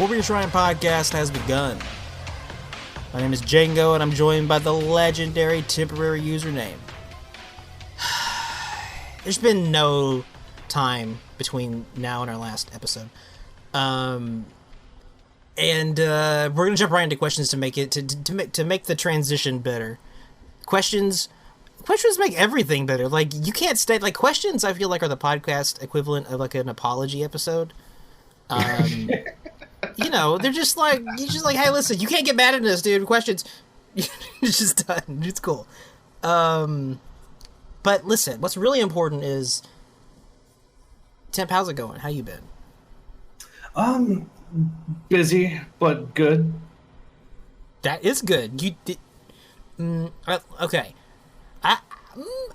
Warrior Shrine podcast has begun. My name is Django, and I'm joined by the legendary temporary username. There's been no time between now and our last episode. And we're gonna jump right into questions to make it to make the transition better. Questions make everything better. Like, you can't stay like questions. I feel like are the podcast equivalent of like an apology episode. You know, they're just like, you're just like, hey, listen, you can't get mad at us, dude. Questions, it's just done. It's cool. But listen, what's really important is, Temp, how's it going? How you been? Busy, but good. That is good. You did. Okay. I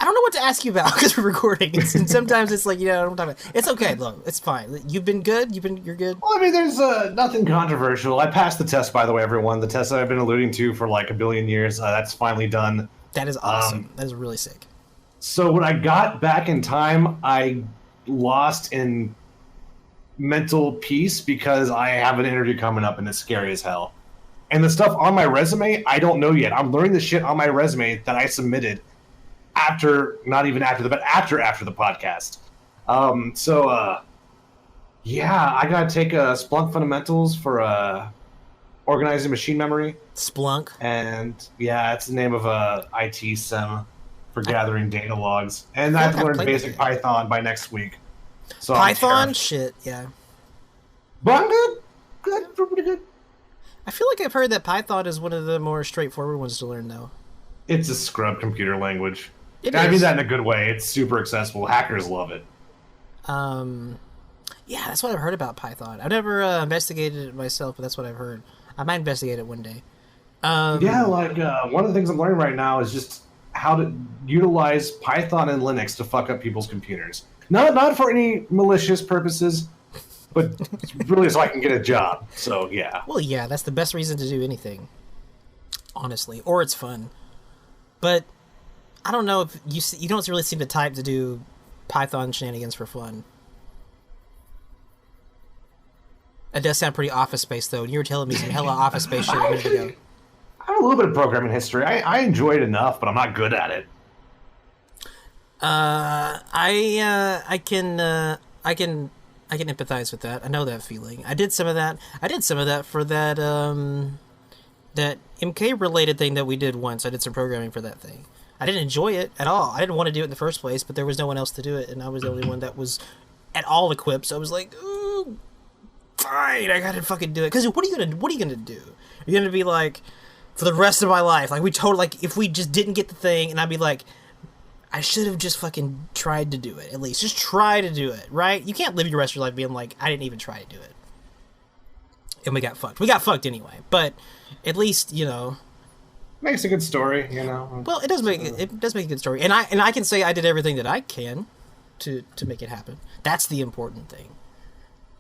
don't know what to ask you about because we're recording, and sometimes it's like, I don't talk about. It's okay, look, it's fine. You've been good. You're good. Well, I mean, there's nothing controversial. I passed the test, by the way, everyone. The test that I've been alluding to for like a billion years. That's finally done. That is awesome. That is really sick. So when I got back in time, I lost in mental peace because I have an interview coming up, and it's scary as hell. And the stuff on my resume, I don't know yet. I'm learning the shit on my resume that I submitted after the podcast. Yeah, I gotta take Splunk fundamentals for organizing machine memory. Splunk. And yeah, it's the name of a IT sim for gathering data logs. And I have to learn basic Python by next week. So Python? Shit, yeah. But I'm good. Good, pretty good. I feel like I've heard that Python is one of the more straightforward ones to learn, though. It's a scrub computer language. I mean that in a good way. It's super accessible. Hackers love it. Yeah, that's what I've heard about Python. I've never investigated it myself, but that's what I've heard. I might investigate it one day. One of the things I'm learning right now is just how to utilize Python and Linux to fuck up people's computers. Not for any malicious purposes, but really so I can get a job. So, yeah. Well, yeah, that's the best reason to do anything, honestly. Or it's fun. But I don't know if you don't really seem the type to do Python shenanigans for fun. It does sound pretty Office Space, though. And you were telling me some hella Office Space shit a minute ago. I have a little bit of programming history. I enjoy it enough, but I'm not good at it. I can empathize with that. I know that feeling. I did some of that for that that MK related thing that we did once. I did some programming for that thing. I didn't enjoy it at all. I didn't want to do it in the first place, but there was no one else to do it, and I was the only one that was at all equipped. So I was like, ooh, fine, I gotta fucking do it. Because what are you gonna do? You're gonna be like, for the rest of my life, like if we just didn't get the thing, and I'd be like, I should have just fucking tried to do it, at least. Just try to do it, right? You can't live your rest of your life being like, I didn't even try to do it. And we got fucked. We got fucked anyway, but at least, Makes a good story, Well, it does make a good story. And I can say I did everything that I can to make it happen. That's the important thing.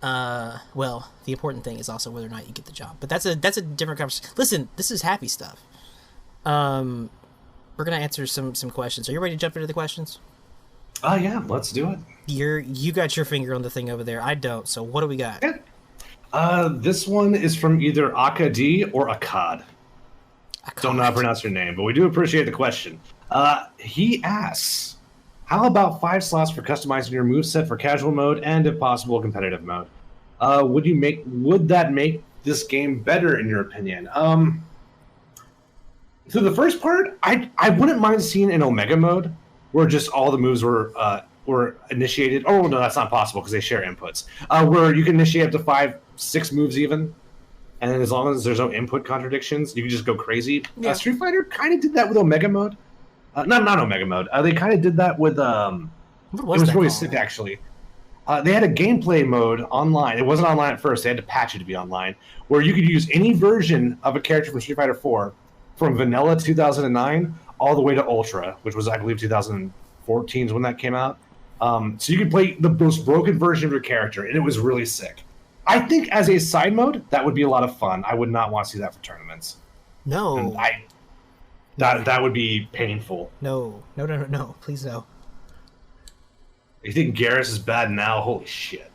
Well, the important thing is also whether or not you get the job. But that's a different conversation. Listen, this is happy stuff. We're gonna answer some questions. Are you ready to jump into the questions? Yeah, let's do it. You got your finger on the thing over there. I don't. So what do we got? Yeah. This one is from either Akad or Akkad. Don't know how to pronounce your name, but we do appreciate the question. He asks, how about 5 slots for customizing your moveset for casual mode and, if possible, competitive mode? Would that make this game better, in your opinion? So the first part, I wouldn't mind seeing an Omega mode where just all the moves were initiated. Oh, no, that's not possible because they share inputs. Where you can initiate up to 5-6 moves even. And then as long as there's no input contradictions, you can just go crazy. Yeah. Street Fighter kind of did that with Omega mode. Not Omega mode. They kind of did that with... it was really sick, actually. They had a gameplay mode online. It wasn't online at first. They had to patch it to be online. Where you could use any version of a character from Street Fighter 4 from Vanilla 2009 all the way to Ultra, which was, I believe, 2014 is when that came out. So you could play the most broken version of your character, and it was really sick. I think as a side mode, that would be a lot of fun. I would not want to see that for tournaments. No. That would be painful. No. Please no. You think Garrus is bad now? Holy shit.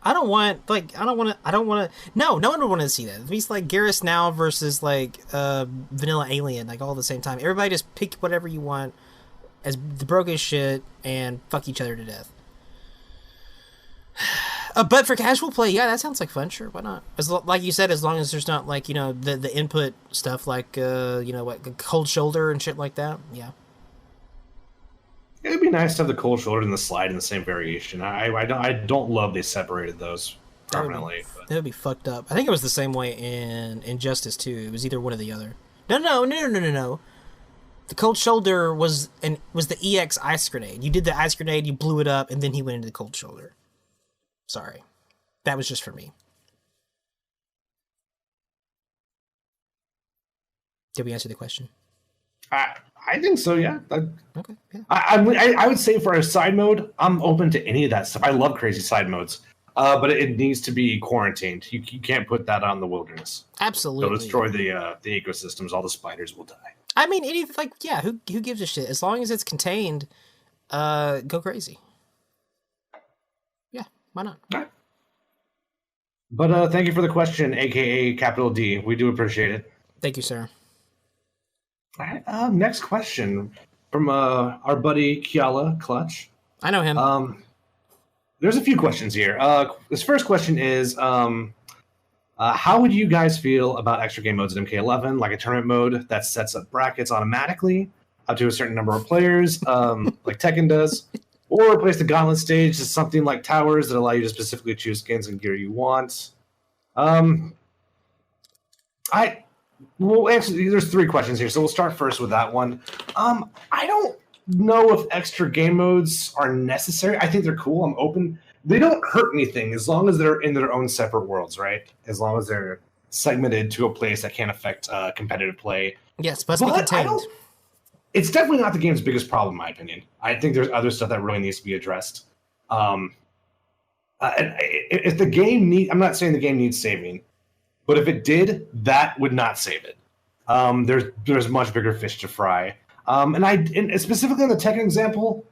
I don't want like I don't want to. No, no one would want to see that. It means like Garrus now versus like Vanilla Alien, like all at the same time. Everybody just pick whatever you want as the broken shit and fuck each other to death. But for casual play, yeah, that sounds like fun. Sure, why not? Like you said, as long as there's not like the input stuff like what cold shoulder and shit like that. Yeah. It'd be nice to have the cold shoulder and the slide in the same variation. I don't love they separated those permanently. That would be fucked up. I think it was the same way in Injustice 2. It was either one or the other. No. The cold shoulder was the EX ice grenade. You did the ice grenade, you blew it up, and then he went into the cold shoulder. Sorry. That was just for me. Did we answer the question? I think so, yeah. Okay, yeah. I would say for a side mode, I'm open to any of that stuff. I love crazy side modes, but it needs to be quarantined. You can't put that out in the wilderness. Absolutely. They'll destroy the ecosystems. All the spiders will die. I mean, who gives a shit? As long as it's contained, go crazy. Yeah, why not? All right. But thank you for the question, aka capital D. We do appreciate it. Thank you, sir. All right. Next question from our buddy Kiala Clutch. I know him. There's a few questions here. This first question is, how would you guys feel about extra game modes in MK11, like a tournament mode that sets up brackets automatically up to a certain number of players, like Tekken does, or replace the Gauntlet stage to something like Towers that allow you to specifically choose skins and gear you want? Well, actually, there's three questions here, so we'll start first with that one. I don't know if extra game modes are necessary. I think they're cool. I'm open. They don't hurt anything as long as they're in their own separate worlds, right? As long as they're segmented to a place that can't affect competitive play. Yes, but be contained. It's definitely not the game's biggest problem, in my opinion. I think there's other stuff that really needs to be addressed. If the game I'm not saying the game needs saving, but if it did, that would not save it. There's much bigger fish to fry. And specifically in the Tekken example,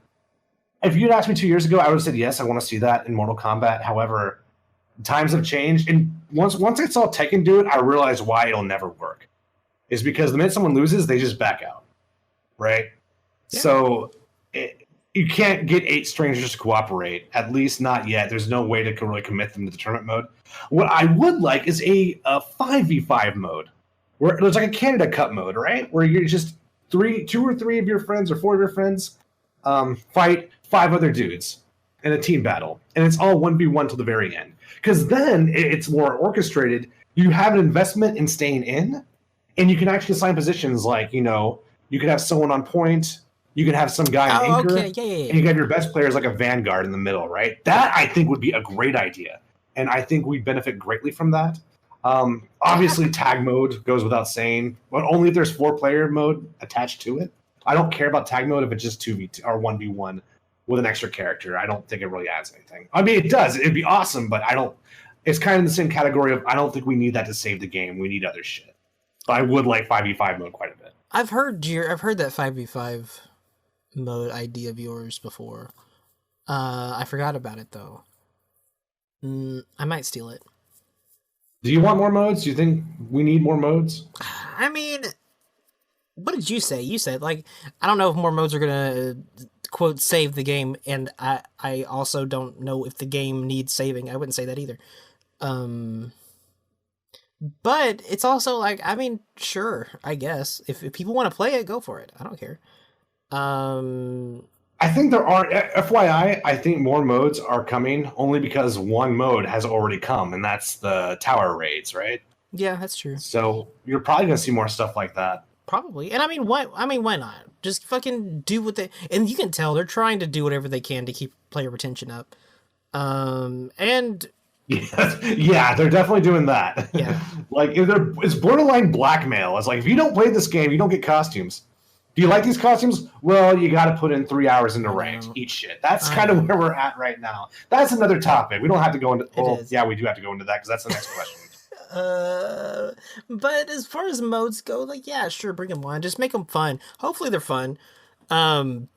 if you'd asked me 2 years ago, I would have said yes, I want to see that in Mortal Kombat. However, times have changed, and once I saw Tekken do it, I realized why it'll never work. Is because the minute someone loses, they just back out, right? Yeah. So you can't get 8 strangers to cooperate, at least not yet. There's no way to really commit them to the tournament mode. What I would like is a 5v5 mode, where there's like a Canada Cup mode, right? Where you're just 2 or 3 of your friends or 4 of your friends fight 5 other dudes in a team battle, and it's all 1v1 till the very end. Because then it's more orchestrated. You have an investment in staying in, and you can actually assign positions like, you could have someone on point, you can have some guy on anchor, okay. Yeah. And you can have your best players like a Vanguard in the middle, right? That, I think, would be a great idea, and I think we benefit greatly from that. Obviously, tag mode goes without saying, but only if there's 4-player mode attached to it. I don't care about tag mode if it's just 2v2 or 1v1 with an extra character. I don't think it really adds anything. I mean, it does. It'd be awesome, but it's kind of in the same category of I don't think we need that to save the game. We need other shit. But I would like 5v5 mode quite a bit. I've heard that 5v5 mode idea of yours before. I forgot about it though. I might steal it. Do you want more modes? Do you think we need more modes? I mean, what did you say? You said, like, I don't know if more modes are gonna, quote, save the game, and I also don't know if the game needs saving. I wouldn't say that either. But it's also like, I mean, sure, I guess. If people want to play it, go for it. I don't care. I think there are, FYI, I think more modes are coming only because one mode has already come, and that's the tower raids, right? Yeah, that's true. So you're probably going to see more stuff like that. Probably. And why not? Just fucking do what and you can tell they're trying to do whatever they can to keep player retention up. And yeah, they're definitely doing that. Yeah. Like, it's borderline blackmail. It's like, if you don't play this game, you don't get costumes. Do you like these costumes? Well, you got to put in 3 hours into ranked. Eat shit. That's kind of where we're at right now. That's another topic. We don't have to go into. Yeah, we do have to go into that because that's the next question. But as far as modes go, like, yeah, sure, bring them on. Just make them fun. Hopefully, they're fun. Man,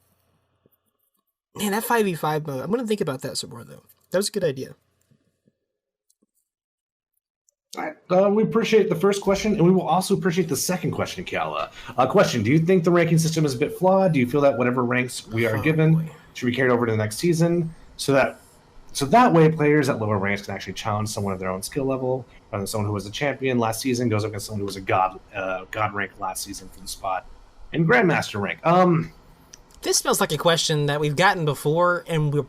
that 5v5 mode. I'm gonna think about that some more though. That was a good idea. All right. We appreciate the first question, and we will also appreciate the second question, Kiala. Question: do you think the ranking system is a bit flawed? Do you feel that whatever ranks we are Oh given boy. should be carried over to the next season, so that way players at lower ranks can actually challenge someone of their own skill level, rather than someone who was a champion last season goes up against someone who was a god rank last season for the spot in grandmaster rank? This smells like a question that we've gotten before, and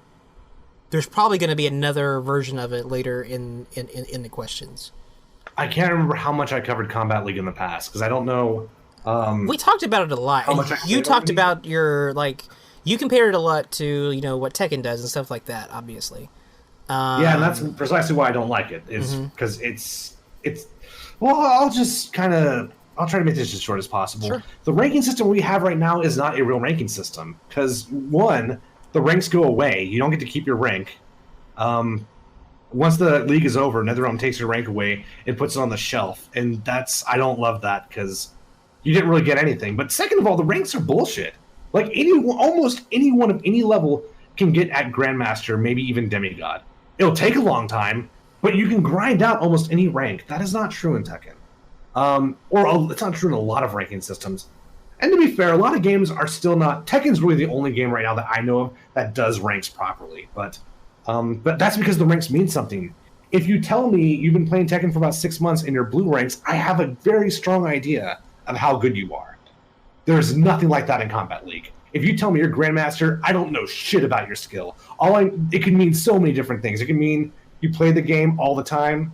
there's probably going to be another version of it later in the questions. I can't remember how much I covered Combat League in the past because I don't know. We talked about it a lot. And much I you played talked on it? about your you compared it a lot to what Tekken does and stuff like that. Obviously, Yeah, and that's precisely why I don't like it. Is because it's. Well, I'll try to make this as short as possible. Sure. The ranking system we have right now is not a real ranking system because one, the ranks go away. You don't get to keep your rank. Once the league is over, NetherRealm takes your rank away and puts it on the shelf, and I don't love that because you didn't really get anything. But second of all, the ranks are bullshit. Like almost anyone of any level can get at Grandmaster, maybe even Demigod. It'll take a long time, but you can grind out almost any rank. That is not true in Tekken. It's not true in a lot of ranking systems. And to be fair, a lot of games are still not. Tekken's really the only game right now that I know of that does ranks properly. But that's because the ranks mean something. If you tell me you've been playing Tekken for about 6 months and you're blue ranks, I have a very strong idea of how good you are. There's nothing like that in Combat League. If you tell me you're Grandmaster, I don't know shit about your skill. It can mean so many different things. It can mean you play the game all the time.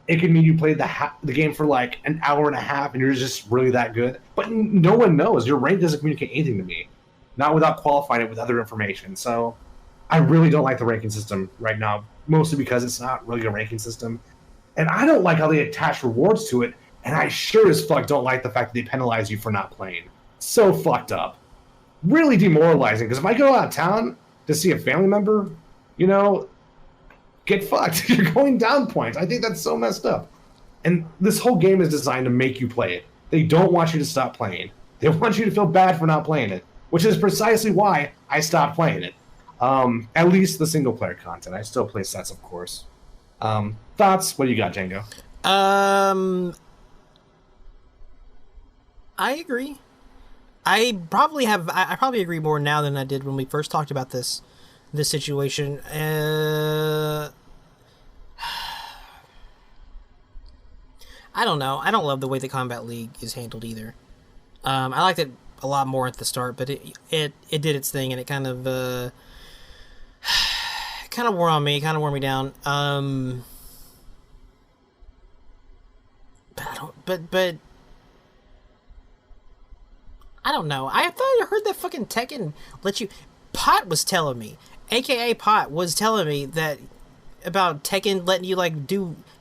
It can mean you played the game for like an hour and a half and you're just really that good. But no one knows. Your rank doesn't communicate anything to me, not without qualifying it with other information. So I really don't like the ranking system right now, mostly because it's not really a ranking system. And I don't like how they attach rewards to it. And I sure as fuck don't like the fact that they penalize you for not playing. So fucked up. Really demoralizing. Because if I go out of town to see a family member, get fucked. You're going down points. I think that's so messed up. And this whole game is designed to make you play it. They don't want you to stop playing. They want you to feel bad for not playing it, which is precisely why I stopped playing it. At least the single player content. I still play sets, of course. Thoughts? What do you got, Django? I agree. I probably agree more now than I did when we first talked about this situation. I don't know. I don't love the way the Combat League is handled either. I liked it a lot more at the start, but it did its thing, and it kind of wore on me, kind of wore me down. But I don't know. I thought I heard that fucking Tekken let you. Pot was telling me, aka Pot was telling me that about Tekken letting you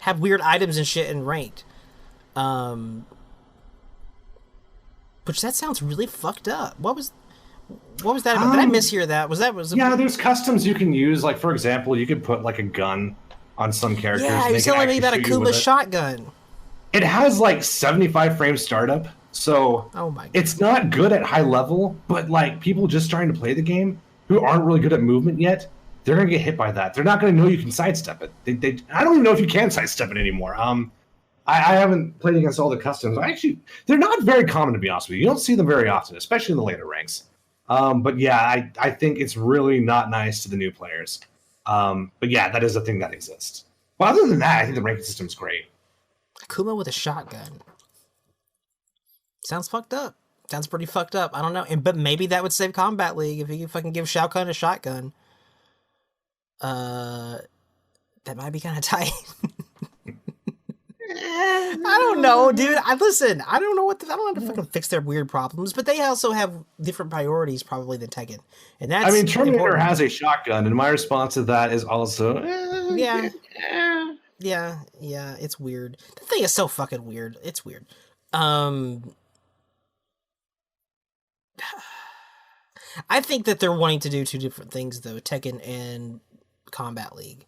have weird items and shit in ranked. Which that sounds really fucked up. What was that about? Did I mishear that? Yeah, there's customs you can use. Like, for example, you could put like a gun on some characters. Yeah, he was telling me about a Kuma shotgun. It has like 75 frame startup, so oh my God. It's not good at high level, but like people just starting to play the game who aren't really good at movement yet, they're gonna get hit by that. They're not gonna know you can sidestep it. I don't even know if you can sidestep it anymore. I haven't played against all the customs. They're not very common, to be honest with you. You don't see them very often, especially in the later ranks. But yeah, I think it's really not nice to the new players. But yeah, that is a thing that exists. But other than that, I think the ranking system's great. Akuma with a shotgun. Sounds fucked up. Sounds pretty fucked up. I don't know. But maybe that would save Combat League if you could fucking give Shao Kahn a shotgun. That might be kind of tight. I don't know, dude. I don't know I don't know how to fucking fix their weird problems, but they also have different priorities probably than Tekken, and that's. I mean, Terminator important. has a shotgun, and my response to that is also, yeah, it's weird. The thing is so fucking weird. It's weird. I think that they're wanting to do two different things though, Tekken and Combat League.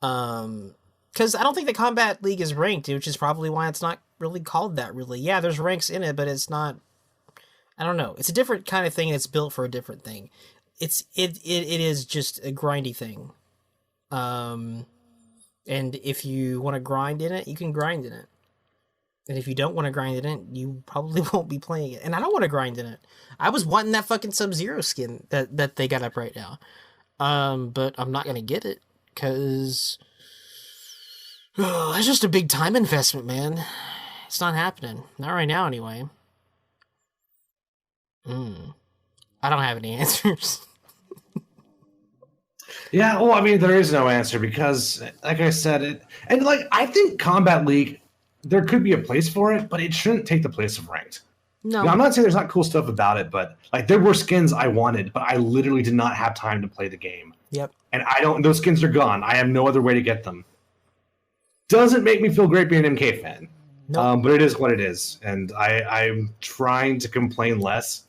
Because I don't think the Combat League is ranked, which is probably why it's not really called that, really. Yeah, there's ranks in it, but it's not... I don't know. It's a different kind of thing, and it's built for a different thing. It is just a grindy thing. And if you want to grind in it, you can grind in it. And if you don't want to grind in it, you probably won't be playing it. And I don't want to grind in it. I was wanting that fucking Sub-Zero skin that they got up right now. But I'm not gonna get it because it's just a big time investment, man. It's not happening. Not right now, anyway. I don't have any answers. Yeah, well, I mean, there is no answer because, like I said, I think Combat League, there could be a place for it, but it shouldn't take the place of ranked. No. Now, I'm not saying there's not cool stuff about it, but like there were skins I wanted, but I literally did not have time to play the game. Yep. And those skins are gone. I have no other way to get them. Doesn't make me feel great being an MK fan. Nope. But it is what it is. And I'm trying to complain less.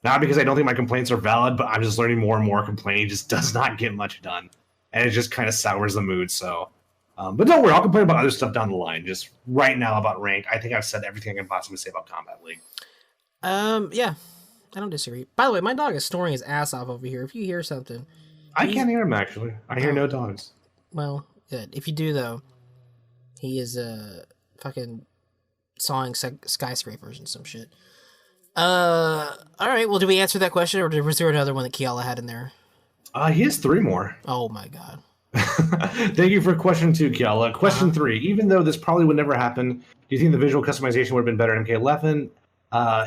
Not because I don't think my complaints are valid, but I'm just learning more and more complaining just does not get much done. And it just kind of sours the mood. So, but don't worry, I'll complain about other stuff down the line. Just right now about rank, I think I've said everything I can possibly say about Combat League. Yeah, I don't disagree. By the way, my dog is snoring his ass off over here. If you hear something, I can't hear him actually. I hear no dogs. Well, good. If you do though, he is fucking sawing skyscrapers and some shit. All right. Well, did we answer that question, or was there another one that Kiala had in there? He has 3 more. Oh my god. Thank you for question 2, Kiala. Question 3. Even though this probably would never happen, do you think the visual customization would have been better in MK11?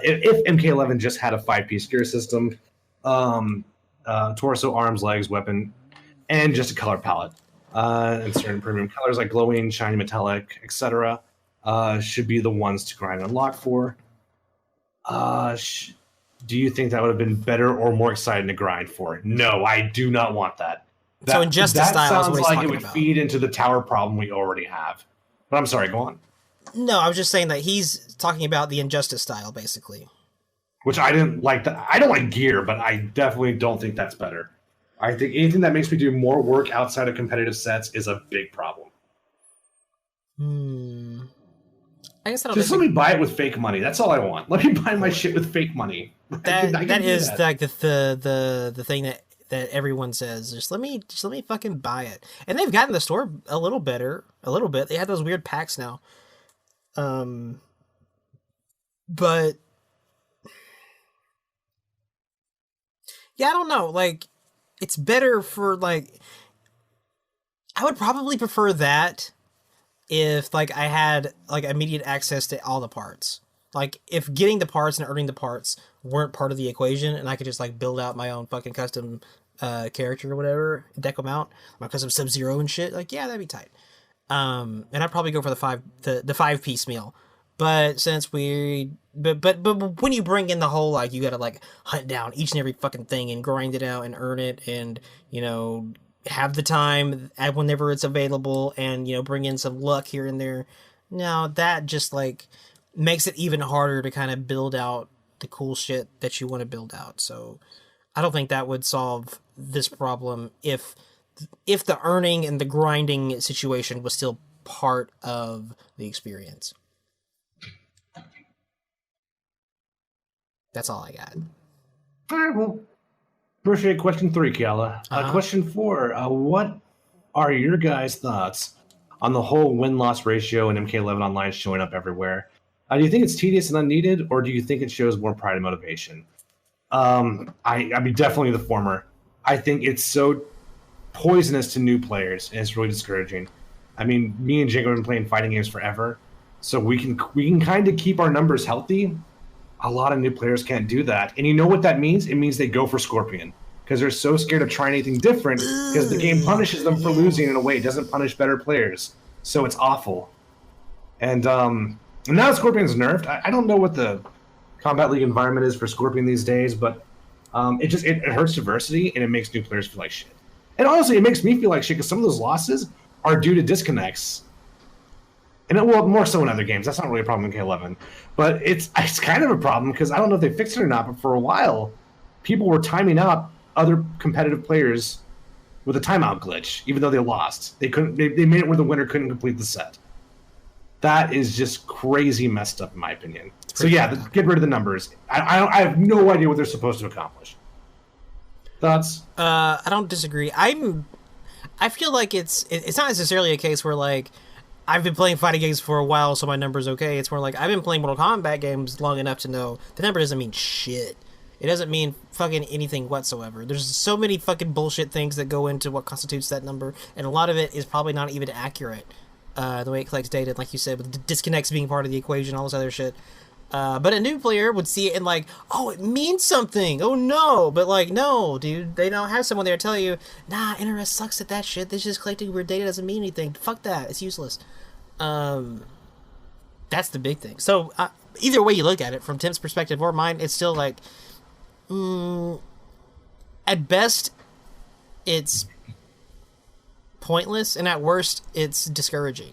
If MK11 just had a 5-piece gear system, torso, arms, legs, weapon, and just a color palette, and certain premium colors like glowing, shiny, metallic, etc., should be the ones to grind and unlock for. Do you think that would have been better or more exciting to grind for? No, I do not want that. So Injustice style sounds like it would feed into the tower problem we already have. But I'm sorry, go on. No, I was just saying that he's talking about the Injustice style, basically. Which I didn't like. I don't like gear, but I definitely don't think that's better. I think anything that makes me do more work outside of competitive sets is a big problem. I guess just let me buy it with fake money. That's all I want. Let me buy my shit with fake money. That is like the thing that everyone says. Just let me fucking buy it. And they've gotten the store a little better, a little bit. They have those weird packs now. But yeah, I don't know. Like, it's better for like. I would probably prefer that if like I had like immediate access to all the parts. Like if getting the parts and earning the parts weren't part of the equation, and I could just like build out my own fucking custom character or whatever, deck them out, my custom Sub-Zero and shit. Like, yeah, that'd be tight. And I'd probably go for the 5-piece meal. But since but when you bring in the whole like you gotta like hunt down each and every fucking thing and grind it out and earn it, and you know have the time at whenever it's available, and you know bring in some luck here and there. Now that just like makes it even harder to kind of build out the cool shit that you want to build out. So I don't think that would solve this problem if the earning and the grinding situation was still part of the experience. That's all I got. All right, well, appreciate question 3, Kiala. Question 4, what are your guys' thoughts on the whole win-loss ratio in MK11 Online showing up everywhere? Do you think it's tedious and unneeded, or do you think it shows more pride and motivation? I mean, definitely the former. I think it's so poisonous to new players, and it's really discouraging. I mean, me and Jake have been playing fighting games forever, so we can kind of keep our numbers healthy. A lot of new players can't do that. And you know what that means? It means they go for Scorpion because they're so scared of trying anything different because the game punishes them for losing in a way it doesn't punish better players. So it's awful. And now Scorpion's nerfed. I don't know what the Combat League environment is for Scorpion these days, but it hurts diversity and it makes new players feel like shit. And honestly, it makes me feel like shit because some of those losses are due to disconnects. And well, more so in other games. That's not really a problem in K11. But it's kind of a problem because I don't know if they fixed it or not, but for a while, people were timing out other competitive players with a timeout glitch, even though they lost. They made it where the winner couldn't complete the set. That is just crazy messed up, in my opinion. So yeah, get rid of the numbers. I have no idea what they're supposed to accomplish. Thoughts? I don't disagree. I I feel like it's not necessarily a case where like I've been playing fighting games for a while, so my number's okay. It's more like I've been playing Mortal Kombat games long enough to know the number doesn't mean shit. It doesn't mean fucking anything whatsoever. There's so many fucking bullshit things that go into what constitutes that number, and a lot of it is probably not even accurate. The way it collects data, like you said, with the disconnects being part of the equation, all this other shit. But a new player would see it and like, oh, it means something. Oh no, but like, no, dude, they don't have someone there to tell you, nah, NRS sucks at that shit. This just collecting weird data doesn't mean anything. Fuck that, it's useless. That's the big thing. So either way you look at it, from Tim's perspective or mine, it's still like, at best, it's pointless, and at worst, it's discouraging.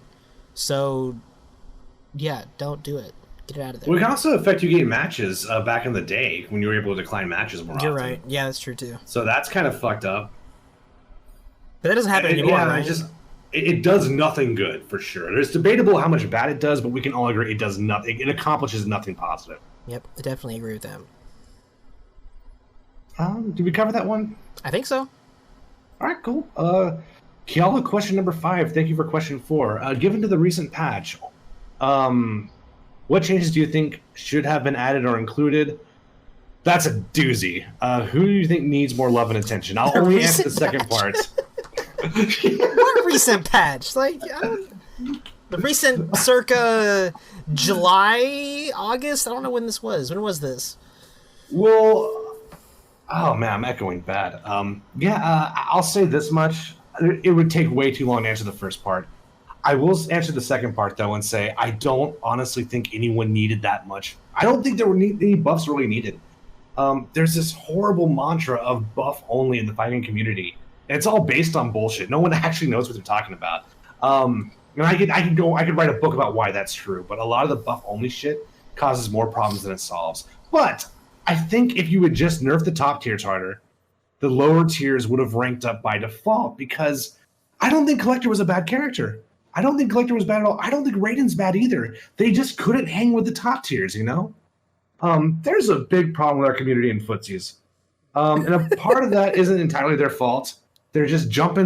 So, yeah, don't do it. Get it out of there. Well, it can also affect you getting matches back in the day when you were able to decline matches more often. You're right. Yeah, that's true too. So that's kind of fucked up. But that doesn't happen anymore, right? It does nothing good, for sure. It's debatable how much bad it does, but we can all agree it does nothing. It accomplishes nothing positive. Yep, I definitely agree with that. Did we cover that one? I think so. All right, cool. Kiala, question number 5. Thank you for question 4. Given to the recent patch, what changes do you think should have been added or included? That's a doozy. Who do you think needs more love and attention? I'll only answer the second part. What recent patch? Like, the recent circa July, August? I don't know when this was. When was this? Well, oh man, I'm echoing bad. I'll say this much. It would take way too long to answer the first part. I will answer the second part, though, and say I don't honestly think anyone needed that much. I don't think there were any buffs really needed. There's this horrible mantra of buff only in the fighting community. And it's all based on bullshit. No one actually knows what they're talking about. And I could write a book about why that's true, but a lot of the buff only shit causes more problems than it solves. But I think if you would just nerf the top tiers harder, the lower tiers would have ranked up by default, because I don't think Collector was a bad character. I don't think Collector was bad at all. I don't think Raiden's bad either. They just couldn't hang with the top tiers, you know? There's a big problem with our community in footsies. And a part of that isn't entirely their fault. They're just jump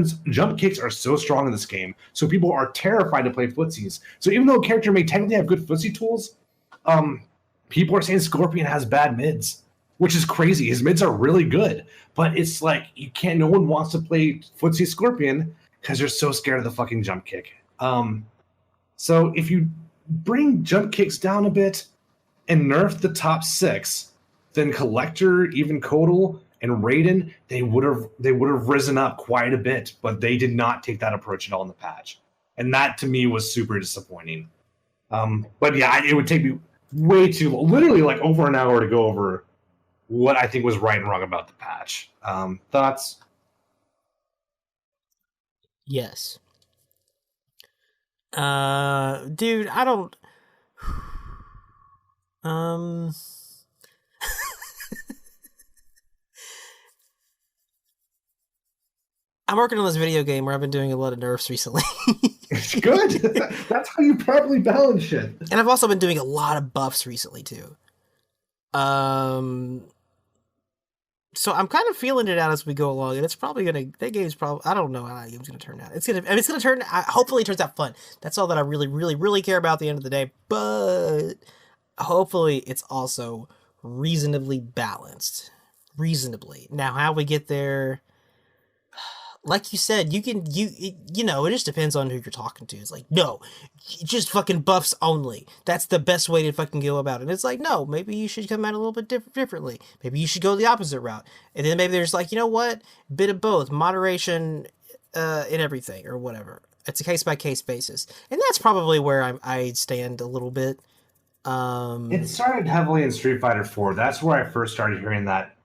kicks are so strong in this game, so people are terrified to play footsies. So even though a character may technically have good footsie tools, people are saying Scorpion has bad mids, which is crazy. His mids are really good, but it's like no one wants to play footsie Scorpion because they're so scared of the fucking jump kick. So if you bring jump kicks down a bit and nerf the top 6, then Collector, even Kotal, and Raiden, they would have risen up quite a bit, but they did not take that approach at all in the patch, and that to me was super disappointing. But yeah, it would take me way too long, literally like over an hour to go over what I think was right and wrong about the patch. Thoughts? Yes. Dude, I don't. I'm working on this video game where I've been doing a lot of nerfs recently. It's good. That's how you properly balance shit. And I've also been doing a lot of buffs recently too. So I'm kind of feeling it out as we go along, and it's probably that game's probably, I don't know how that game's gonna turn out. It's gonna turn. Hopefully, it turns out fun. That's all that I really, really, really care about at the end of the day. But hopefully, it's also reasonably balanced. Reasonably. Now, how we get there, like you said, you know, it just depends on who you're talking to. It's like, no, just fucking buffs only. That's the best way to fucking go about it. And it's like, no, maybe you should come at it a little bit differently. Maybe you should go the opposite route. And then maybe there's like, you know what? Bit of both. Moderation in everything or whatever. It's a case-by-case basis. And that's probably where I stand a little bit. It started heavily in Street Fighter 4. That's where I first started hearing that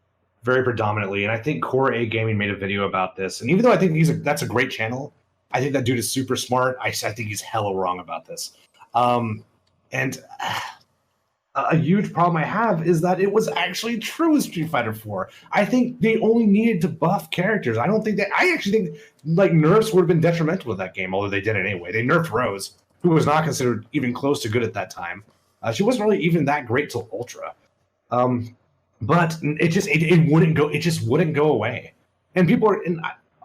very predominantly, and I think Core A Gaming made a video about this. And even though I think that's a great channel, I think that dude is super smart. I think he's hella wrong about this. And a huge problem I have is that it was actually true with Street Fighter 4. I think they only needed to buff characters. I actually think like nerfs would have been detrimental to that game, although they did it anyway. They nerfed Rose, who was not considered even close to good at that time. She wasn't really even that great till Ultra. But it just wouldn't go. It just wouldn't go away. And people are. And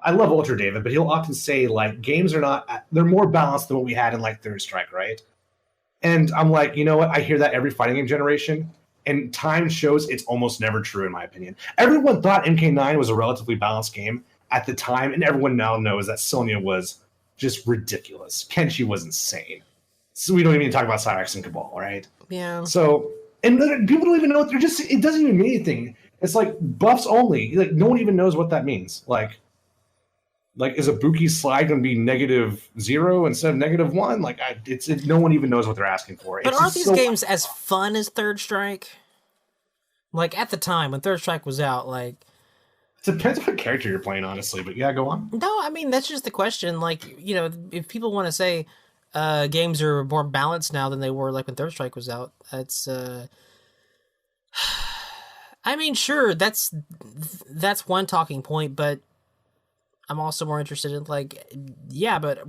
I love Ultra David, but he'll often say like games are not they're more balanced than what we had in like Third Strike, right? And I'm like, you know what? I hear that every fighting game generation, and time shows it's almost never true in my opinion. Everyone thought MK9 was a relatively balanced game at the time, and everyone now knows that Sonya was just ridiculous. Kenshi was insane. So we don't even talk about Cyrax and Cabal, right? Yeah. So and people don't even know they're just it doesn't even mean anything. It's like buffs only. Like no one even knows what that means. Like is a Buki slide going to be -0 instead of -1? Like no one even knows what they're asking for. But aren't these games as fun as Third Strike? Like at the time when Third Strike was out, like it depends on what character you're playing, honestly. But yeah, go on. No, I mean that's just the question. Like if people want to say games are more balanced now than they were like when Third Strike was out, that's. I mean, sure, that's one talking point, but I'm also more interested in like, yeah, but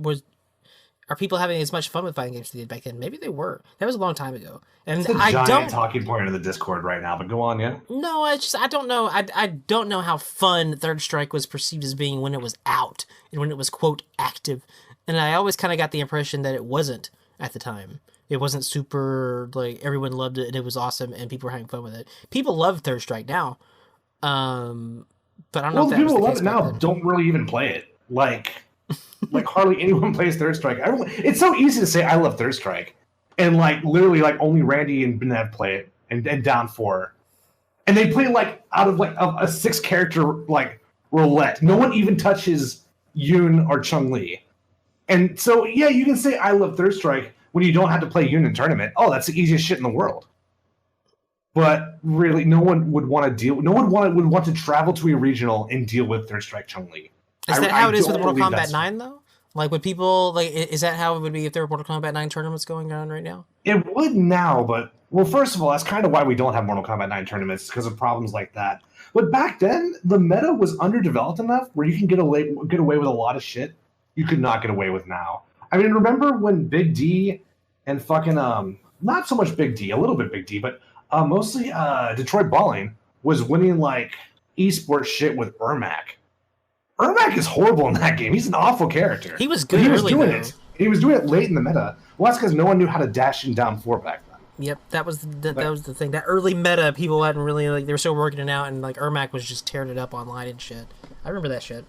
are people having as much fun with fighting games as they did back then? Maybe they were. That was a long time ago, and it's a giant talking point in the Discord right now. But go on, yeah. No, I don't know. I don't know how fun Third Strike was perceived as being when it was out and when it was quote active, and I always kind of got the impression that it wasn't at the time. It wasn't super, like, everyone loved it and it was awesome and people were having fun with it. People love Third Strike now. But I don't know if that people was the love case it now back then. don't really even play it. Like hardly anyone plays Third Strike. It's so easy to say I love Third Strike. And, like, literally, like, only Randy and Benev play it and Down 4. And they play, like, out of, like, a 6-character, like, roulette. No one even touches Yoon or Chun-Li. And so, yeah, you can say I love Third Strike when you don't have to play Yoon in tournament. Oh, that's the easiest shit in the world. But really, no one would want to deal. No one would want to travel to a regional and deal with Third Strike Chun-Li. Is that how it is with Mortal Kombat 9 though? Like, would people like? Is that how it would be if there were Mortal Kombat 9 tournaments going on right now? It would now, but well, first of all, that's kind of why we don't have Mortal Kombat 9 tournaments because of problems like that. But back then, the meta was underdeveloped enough where you can get away with a lot of shit you could not get away with now. I mean, remember when Big D and fucking not so much Big D, a little bit Big D, but mostly Detroit Balling was winning like esports shit with Ermac. Ermac is horrible in that game. He's an awful character. He was good. He was doing it. He was doing it late in the meta. Well, that's because no one knew how to dash in down 4 back then. Yep, that was the thing. That early meta, people hadn't really like. They were still working it out, and like Ermac was just tearing it up online and shit. I remember that shit.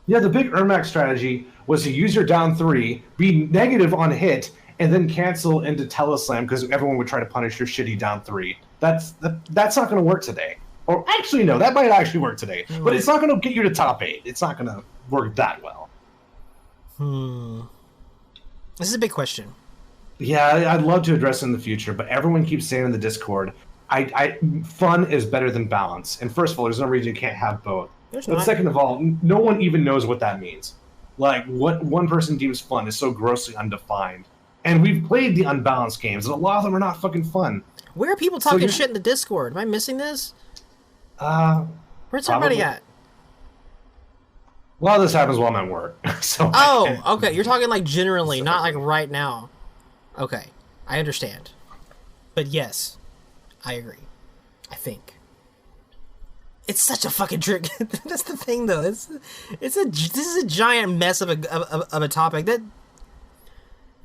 Yeah, the big Ermac strategy was to use your down 3, be negative on hit, and then cancel into Teleslam because everyone would try to punish your shitty down 3. That's not going to work today. Or actually, no, that might actually work today. But it's not going to get you to top 8. It's not going to work that well. This is a big question. Yeah, I'd love to address it in the future, but everyone keeps saying in the Discord, fun is better than balance. And first of all, there's no reason you can't have both. But second of all, no one even knows what that means. Like, what one person deems fun is so grossly undefined. And we've played the unbalanced games, and a lot of them are not fucking fun. Where are people talking shit in the Discord? Am I missing this? Where's everybody at? A lot of this happens while I'm at work. So okay. You're talking like generally, not like right now. Okay, I understand. But yes, I agree. I think. It's such a fucking trick. That's the thing, though. This is a giant mess of a topic that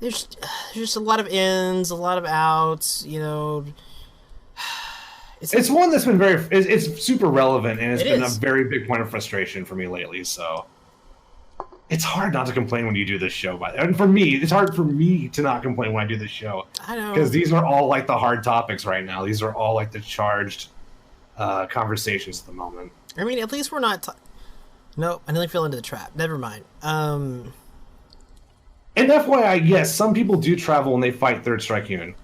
there's just a lot of ins, a lot of outs. You know, it's one that's been it's super relevant, and it's been a very big point of frustration for me lately. So it's hard not to complain when you do this show. And for me, it's hard for me to not complain when I do this show. I know, because these are all like the hard topics right now. These are all like the charged conversations at the moment. I mean, at least we're not. Nope, I nearly fell into the trap. Never mind. And FYI, yes, some people do travel and they fight Third Strike Yoon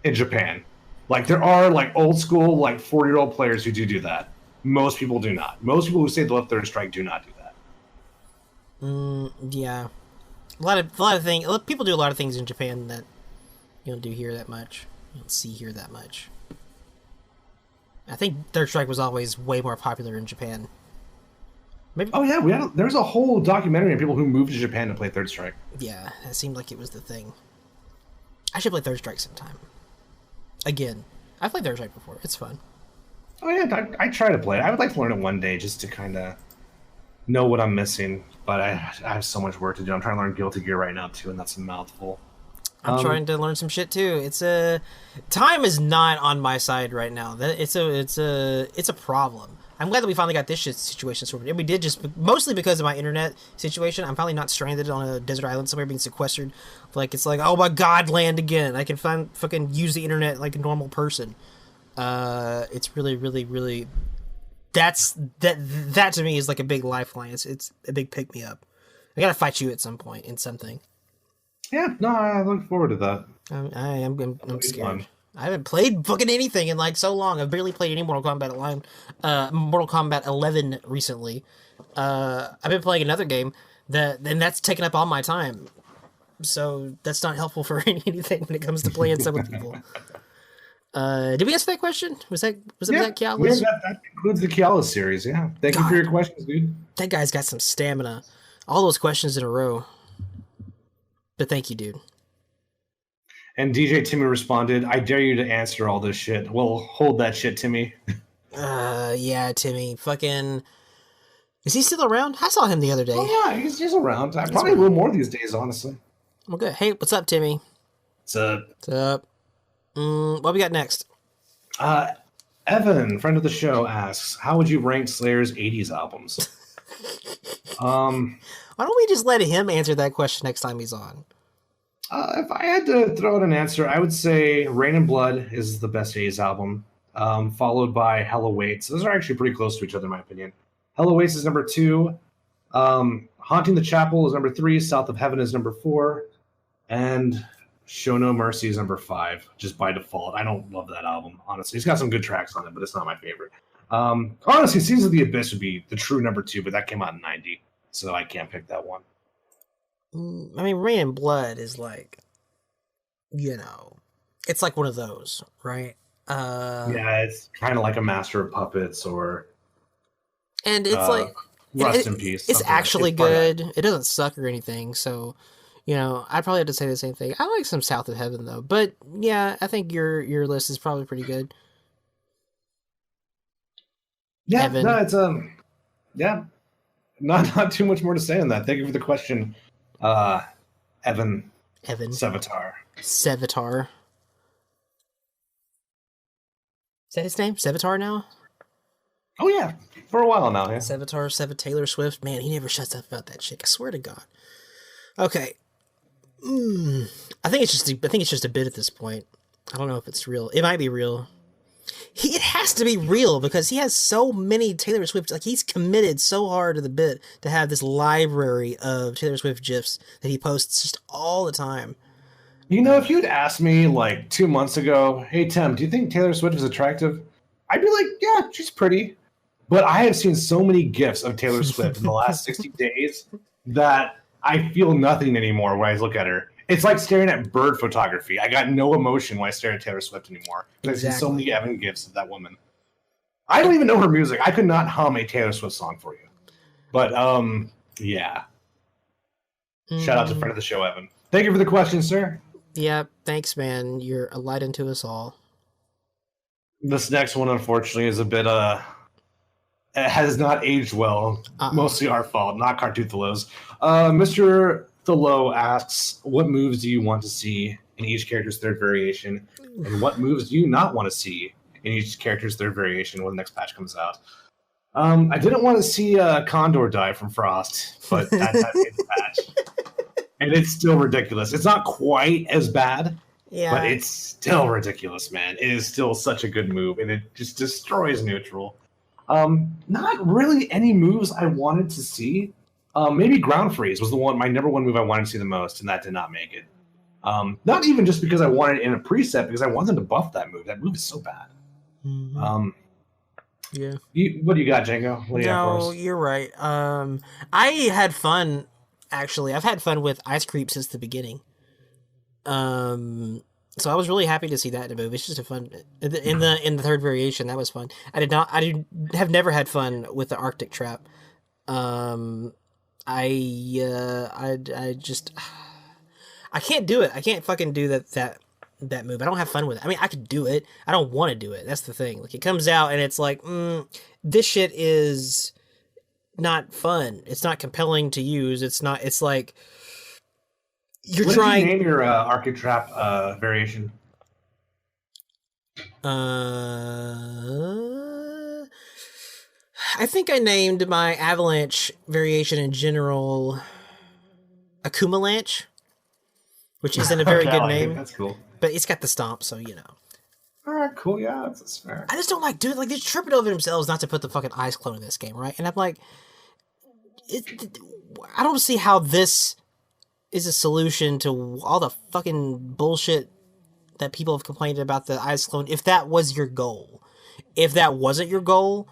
in Japan. Like, there are like old school, like 40-year-old players who do that. Most people do not. Most people who say they love Third Strike do not do that. Yeah, a lot of things. People do a lot of things in Japan that you don't do here that much. You don't see here that much. I think Third Strike was always way more popular in Japan. Maybe. Oh yeah, there's a whole documentary on people who moved to Japan to play Third Strike. Yeah, it seemed like it was the thing. I should play Third Strike sometime. Again, I've played Third Strike before. It's fun. Oh yeah, I try to play it. I would like to learn it one day just to kind of know what I'm missing, but I have so much work to do. I'm trying to learn Guilty Gear right now too, and that's a mouthful. I'm Um, trying to learn some shit too. It's a time is not on my side right now. That it's a problem. I'm glad that we finally got this shit situation sorted. And we did just mostly because of my internet situation. I'm finally not stranded on a desert island somewhere being sequestered. Like it's like, oh my god, land again. I can fucking use the internet like a normal person. It's really, really, really. That to me is like a big lifeline. It's a big pick me up. I gotta fight you at some point in something. yeah, no, I look forward to that. I'm Be scared. fun. I haven't played fucking anything in like so long. I've barely played any Mortal Kombat 11 recently. I've been playing another game that's taken up all my time. So that's not helpful for anything when it comes to playing some with people. Did we answer that question? Was Yeah, that Kialis? that includes the Kiala series. Yeah, thank you for your questions, dude. That guy's got some stamina. All those questions in a row. But thank you, dude. And DJ Timmy responded, "I dare you to answer all this shit." Well, hold that shit, Timmy. Yeah, Timmy. Fucking. Is he still around? I saw him the other day. Oh yeah, he's around. Probably a little more these days, honestly. Well, good. Hey, what's up, Timmy? It's a What's up? What we got next? Evan, friend of the show, asks, "How would you rank Slayer's '80s albums?" Why don't we just let him answer that question next time he's on? If I had to throw out an answer, I would say Rain and Blood is the best '80s album, followed by Hell Awaits. Those are actually pretty close to each other, in my opinion. Hell Awaits is number 2. Haunting the Chapel is number 3. South of Heaven is number 4. And Show No Mercy is number 5, just by default. I don't love that album, honestly. It's got some good tracks on it, but it's not my favorite. Honestly, Seasons of the Abyss would be the true number 2, but that came out in '90, so I can't pick that one. I mean, Rain and Blood is like, it's like one of those, right? Yeah, it's kind of like a Master of Puppets or And it's like, Rust in Peace. it's something like- actually it's part of that. good. It doesn't suck or anything. So, I'd probably have to say the same thing. I like some South of Heaven though, but yeah, I think your list is probably pretty good. Yeah, Evan. no, it's yeah, not too much more to say on that. Thank you for the question, Evan Evan Sevatar. Sevatar. Is that his name? Sevatar now? Oh yeah, for a while now. Yeah. Sevatar, Taylor Swift. Man, he never shuts up about that shit. I swear to God. Okay. I think it's just a bit at this point. I don't know if it's real. It might be real. It has to be real because he has so many Taylor Swift. Like he's committed so hard to the bit to have this library of Taylor Swift gifs that he posts just all the time. If you'd asked me like 2 months ago, "Hey Tim, do you think Taylor Swift is attractive?" I'd be like, "Yeah, she's pretty." But I have seen so many gifs of Taylor Swift in the last 60 days that I feel nothing anymore when I look at her. It's like staring at bird photography. I got no emotion when I stare at Taylor Swift anymore. I've seen so many Evan gifs of that woman. I don't even know her music. I could not hum a Taylor Swift song for you. But yeah. Shout out to friend of the show, Evan. Thank you for the question, sir. Yeah, thanks, man. You're a light unto us all. This next one, unfortunately, is a bit it has not aged well. Mostly our fault, not Cartoothalos. Mr. Thalo asks, "What moves do you want to see in each character's third variation, and what moves do you not want to see in each character's third variation when the next patch comes out?" I didn't want to see Condor die from Frost, but that's the patch, and it's still ridiculous. It's not quite as bad, but it's still ridiculous, man. It is still such a good move, and it just destroys neutral. Not really any moves I wanted to see. Maybe Ground Freeze was my number one move I wanted to see the most, and that did not make it. Not even just because I wanted it in a preset, because I wanted to buff that move. That move is so bad. Yeah. What do you got, Django? What do you have for us? You're right. I had fun, actually. I've had fun with Ice Creep since the beginning. So I was really happy to see that in a movie. It's just a fun in the third variation. That was fun. I have never had fun with the Arctic Trap. I just I can't do it. I can't fucking do that move. I don't have fun with it. I mean, I could do it. I don't want to do it. That's the thing. Like it comes out and it's like, this shit is not fun. It's not compelling to use. It's not. It's like you're What did you trying. name your Arcade Trap variation? I think I named my Avalanche variation in general Akumalanche, which isn't a very Okay, I good like it. name, That's cool. but it's got the stomp, so you know. All right, cool. Yeah, that's fair. I just don't like doing like they're tripping over themselves not to put the fucking ice clone in this game, right? And I'm like, I don't see how this is a solution to all the fucking bullshit that people have complained about the ice clone. If that was your goal, if that wasn't your goal,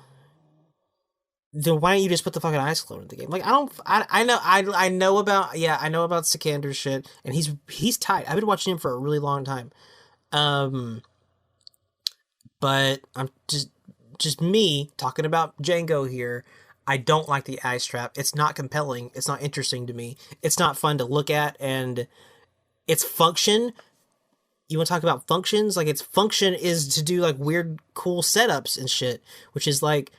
then why don't you just put the fucking ice clone in the game? Like I know about Sikander's shit, and he's tight. I've been watching him for a really long time. But I'm just me talking about Django here. I don't like the ice trap. It's not compelling. It's not interesting to me. It's not fun to look at, and its function. You want to talk about functions? Like its function is to do like weird, cool setups and shit, which is like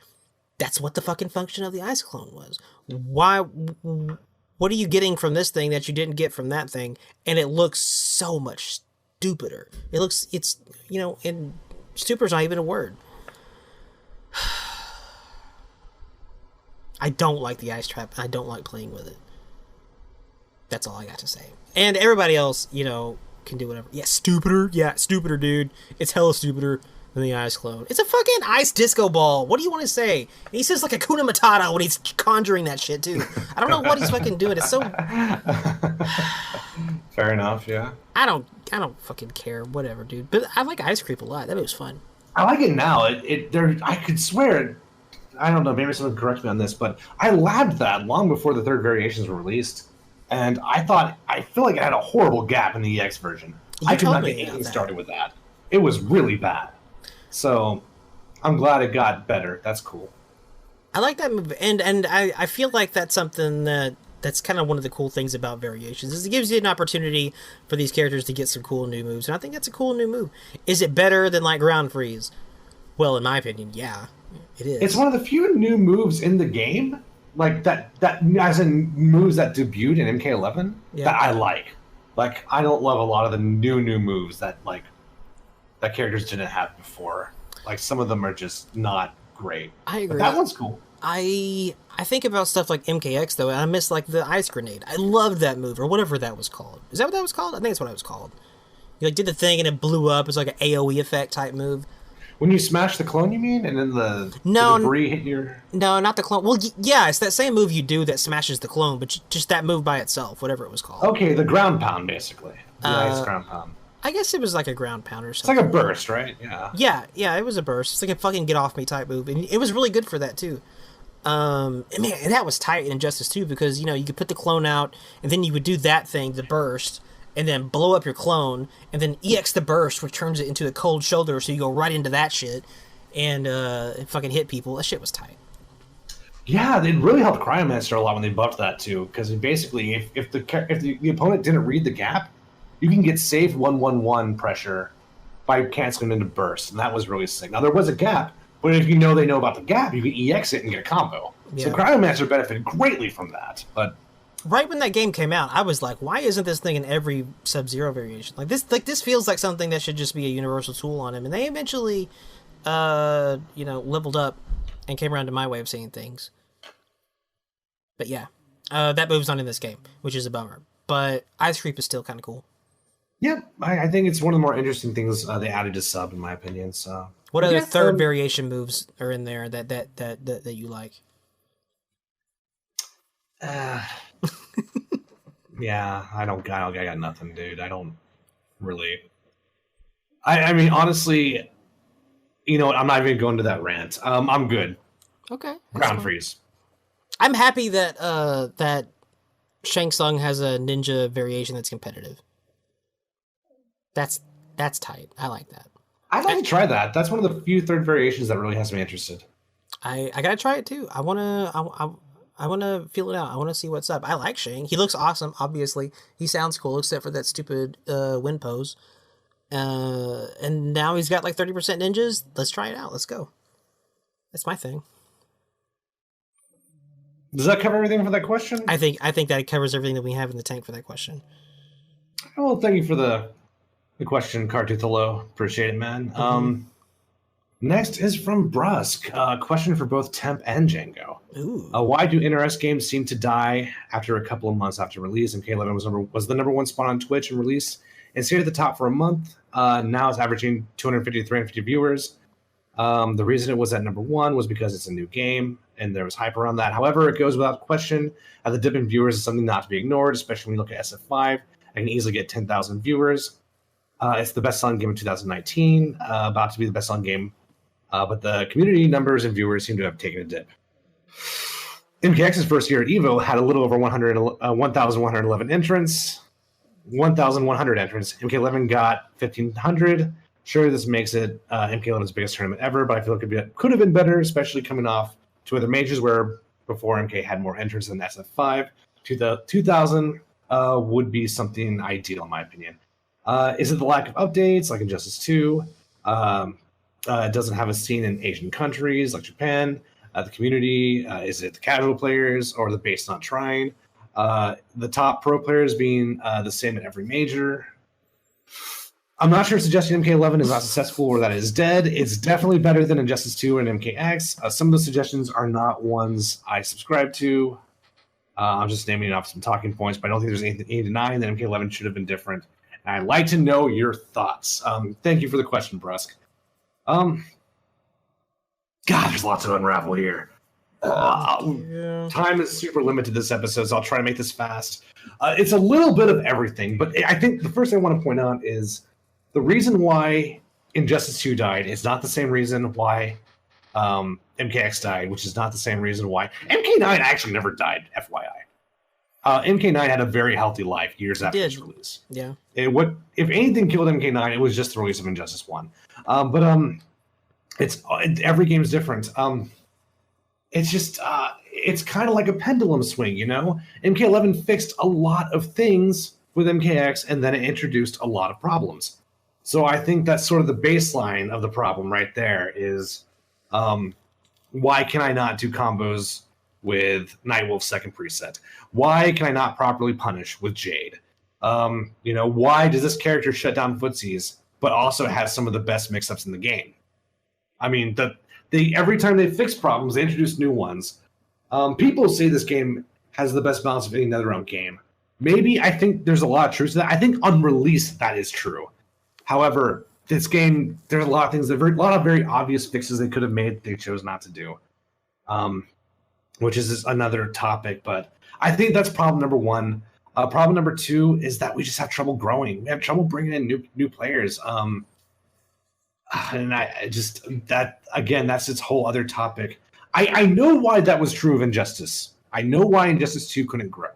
that's what the fucking function of the ice clone was. Why? What are you getting from this thing that you didn't get from that thing? And it looks so much stupider. It's and stupider's not even a word. I don't like the ice trap. I don't like playing with it. That's all I got to say. And everybody else, can do whatever. Yeah, stupider. Yeah, stupider, dude. It's hella stupider than the ice clone. It's a fucking ice disco ball. What do you want to say? And he says like Hakuna Matata when he's conjuring that shit too. I don't know what he's fucking doing. It's so. Fair enough. Yeah. I don't fucking care. Whatever, dude. But I like Ice Creep a lot. That was fun. I like it now. I could swear. I don't know. Maybe someone can correct me on this, but I labbed that long before the third variations were released, and I feel like it had a horrible gap in the EX version. I could not get anything started with that. It was really bad. So I'm glad it got better. That's cool. I like that move, and I feel like that's something that's kind of one of the cool things about variations is it gives you an opportunity for these characters to get some cool new moves, and I think that's a cool new move. Is it better than like Ground Freeze? Well, in my opinion, yeah, it is. It's one of the few new moves in the game, like that as in moves that debuted in MK11 that I like. Like I don't love a lot of the new moves that that characters didn't have before. Like some of them are just not great. I agree. But that one's cool. I think about stuff like MKX though, and I miss like the ice grenade. I loved that move or whatever that was called. Is that what that was called? I think that's what it was called. You like did the thing and it blew up. It's like an AOE effect type move. When you smash the clone, you mean, and then the debris hit your... No, not the clone. Well, yeah, it's that same move you do that smashes the clone, but just that move by itself, whatever it was called. Okay, the ground pound, basically. The ice ground pound. I guess it was like a ground pound or something. It's like a burst, right? Yeah. Yeah, it was a burst. It's like a fucking get off me type move, and it was really good for that too. And that was tight in Injustice 2 because you could put the clone out, and then you would do that thing, the burst, and then blow up your clone, and then EX the burst, which turns it into a cold shoulder, so you go right into that shit, and fucking hit people. That shit was tight. Yeah, it really helped Cryomancer a lot when they buffed that too, because basically, if the opponent didn't read the gap, you can get safe 1-1-1 pressure by canceling into burst, and that was really sick. Now there was a gap, but if they know about the gap, you can EX it and get a combo. Yeah. So Cryomancer benefited greatly from that, but. Right when that game came out, I was like, why isn't this thing in every Sub-Zero variation? This feels like something that should just be a universal tool on him. And they eventually, leveled up and came around to my way of seeing things. But yeah, that move's not in this game, which is a bummer. But Ice Creep is still kind of cool. Yeah, I think it's one of the more interesting things they added to Sub, in my opinion. So, what other third variation moves are in there that you like? Yeah, I got nothing, dude. I don't really. I mean, honestly, I'm not even going to that rant. I'm good. Okay. Ground Freeze. I'm happy that that Shang Tsung has a ninja variation that's competitive. That's tight. I like that. I'd like to try that. That's one of the few third variations that really has me interested. I gotta try it too. I wanna feel it out. I wanna see what's up. I like Shang. He looks awesome. Obviously, he sounds cool, except for that stupid wind pose. And now he's got like 30% ninjas. Let's try it out. Let's go. That's my thing. Does that cover everything for that question? I think that covers everything that we have in the tank for that question. Well, thank you for the question, Cartuthalo. Appreciate it, man. Next is from Brusque. Question for both Temp and Django. Ooh. Why do NRS games seem to die after a couple of months after release? MK11 was the number one spot on Twitch and release and stayed at the top for a month. Now it's averaging 250 to 350 viewers. The reason it was at number one was because it's a new game and there was hype around that. However, it goes without question the dip in viewers is something not to be ignored, especially when you look at SF5. I can easily get 10,000 viewers. It's the best-selling game in 2019, about to be the best-selling game. But the community numbers and viewers seem to have taken a dip. MKX's first year at EVO had a little over 1,111 entrants. 1,100 entrants. MK11 got 1,500. Sure, this makes it MK11's biggest tournament ever, but I feel like it could have been better, especially coming off two other majors where before MK had more entrants than SF5. 2,000 would be something ideal, in my opinion. Is it the lack of updates, like Injustice 2? It doesn't have a scene in Asian countries, like Japan. The community, is it the casual players or the base not trying? The top pro players being the same at every major. I'm not sure suggesting MK11 is not successful or that it is dead. It's definitely better than Injustice 2 and MKX. Some of the suggestions are not ones I subscribe to. I'm just naming off some talking points, but I don't think there's anything to deny that MK11 should have been different. And I'd like to know your thoughts. Thank you for the question, Brusque. God, there's lots to unravel here. Time is super limited this episode, so I'll try to make this fast. It's a little bit of everything, but I think the first thing I want to point out is the reason why Injustice 2 died is not the same reason why MKX died, which is not the same reason why MK9 actually never died, FYI. MK9 had a very healthy life years after its release. Yeah. If anything killed MK9, it was just the release of Injustice 1. It's every game's different. It's just it's kind of like a pendulum swing, you know? MK11 fixed a lot of things with MKX, and then it introduced a lot of problems. So I think that's sort of the baseline of the problem right there is why can I not do combos with Nightwolf's second preset? Why can I not properly punish with Jade? Why does this character shut down footsies, but also has some of the best mix-ups in the game? I mean, every time they fix problems, they introduce new ones. People say this game has the best balance of any NetherRealm game. Maybe I think there's a lot of truth to that. I think on release that is true. However, this game, there's a lot of things, a lot of very obvious fixes they could have made, they chose not to do, which is another topic. But I think that's problem number one. Problem number two is that we just have trouble growing. We have trouble bringing in new players. And that's its whole other topic. I know why that was true of Injustice. I know why Injustice 2 couldn't grow.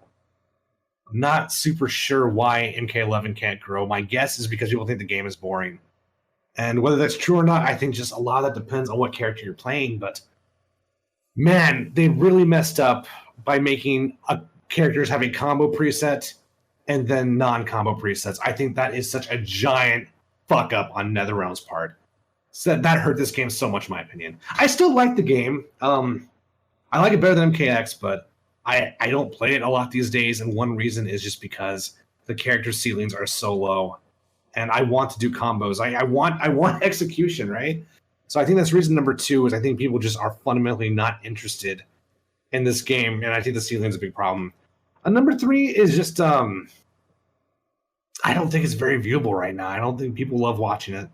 I'm not super sure why MK11 can't grow. My guess is because people think the game is boring. And whether that's true or not, I think just a lot of that depends on what character you're playing. But man, they really messed up by making characters have a combo preset and then non-combo presets. I think that is such a giant fuck up on NetherRealm's part. So that hurt this game so much, in my opinion. I still like the game. I like it better than MKX, but I don't play it a lot these days, and one reason is just because the character ceilings are so low, and I want to do combos. I want execution, right? So I think that's reason number two is I think people just are fundamentally not interested in this game, and I think the ceiling's a big problem. Number three is just I don't think it's very viewable right now. I don't think people love watching it.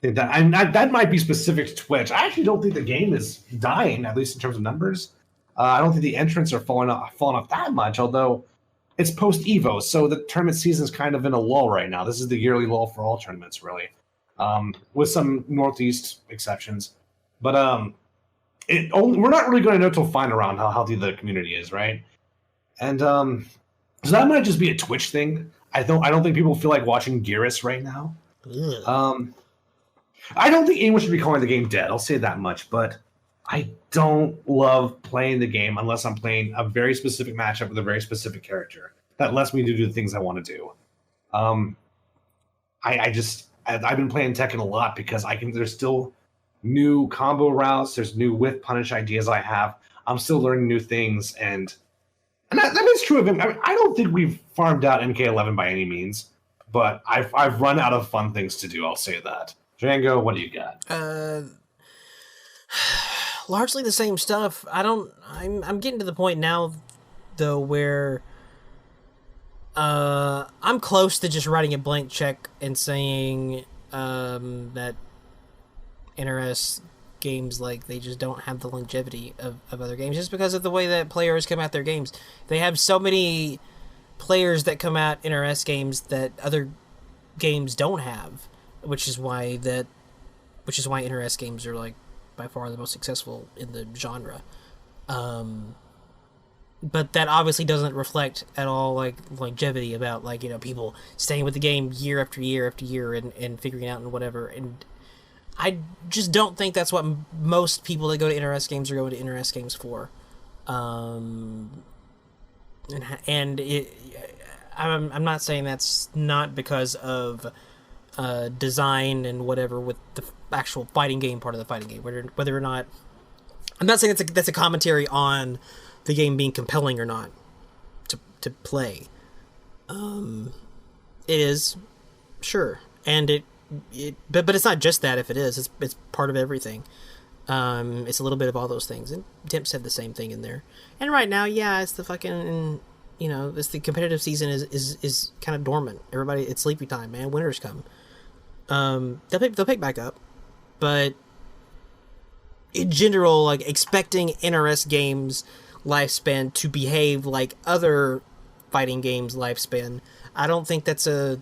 That might be specific to Twitch. I actually don't think the game is dying, at least in terms of numbers. I don't think the entrants are falling off that much, although it's post-EVO, so the tournament season is kind of in a lull right now. This is the yearly lull for all tournaments, really, with some Northeast exceptions. But we're not really going to know till final round how healthy the community is, right? And so that might just be a Twitch thing. I don't think people feel like watching Geras right now. I don't think anyone should be calling the game dead. I'll say that much, but I don't love playing the game unless I'm playing a very specific matchup with a very specific character that lets me do the things I want to do. I've been playing Tekken a lot because there's still new combo routes. There's new whiff punish ideas I have. I'm still learning new things, and that is true of him. I mean, I don't think we've farmed out MK11 by any means, but I've run out of fun things to do. I'll say that. Django, what do you got? Largely the same stuff. I'm getting to the point now, though, where I'm close to just writing a blank check and saying that NRS games, like, they just don't have the longevity of other games, just because of the way that players come at their games. They have so many players that come at NRS games that other games don't have, which is why NRS games are, like, by far the most successful in the genre. But that obviously doesn't reflect at all, like, longevity, about, like, people staying with the game year after year after year and figuring out and whatever. And I just don't think that's what most people that go to NRS games are going to NRS games for. I'm not saying that's not because of design and whatever with the actual fighting game part of the fighting game, whether or not, I'm not saying that's a commentary on the game being compelling or not to play. It is, sure, and but it's not just that. If it is, it's part of everything. It's a little bit of all those things, and Dimp said the same thing in there. And right now, yeah, it's the fucking, it's the competitive season is kind of dormant. Everybody, it's sleepy time, man. Winter's come. They'll pick back up, but in general, like, expecting NRS games lifespan to behave like other fighting games lifespan, I don't think that's the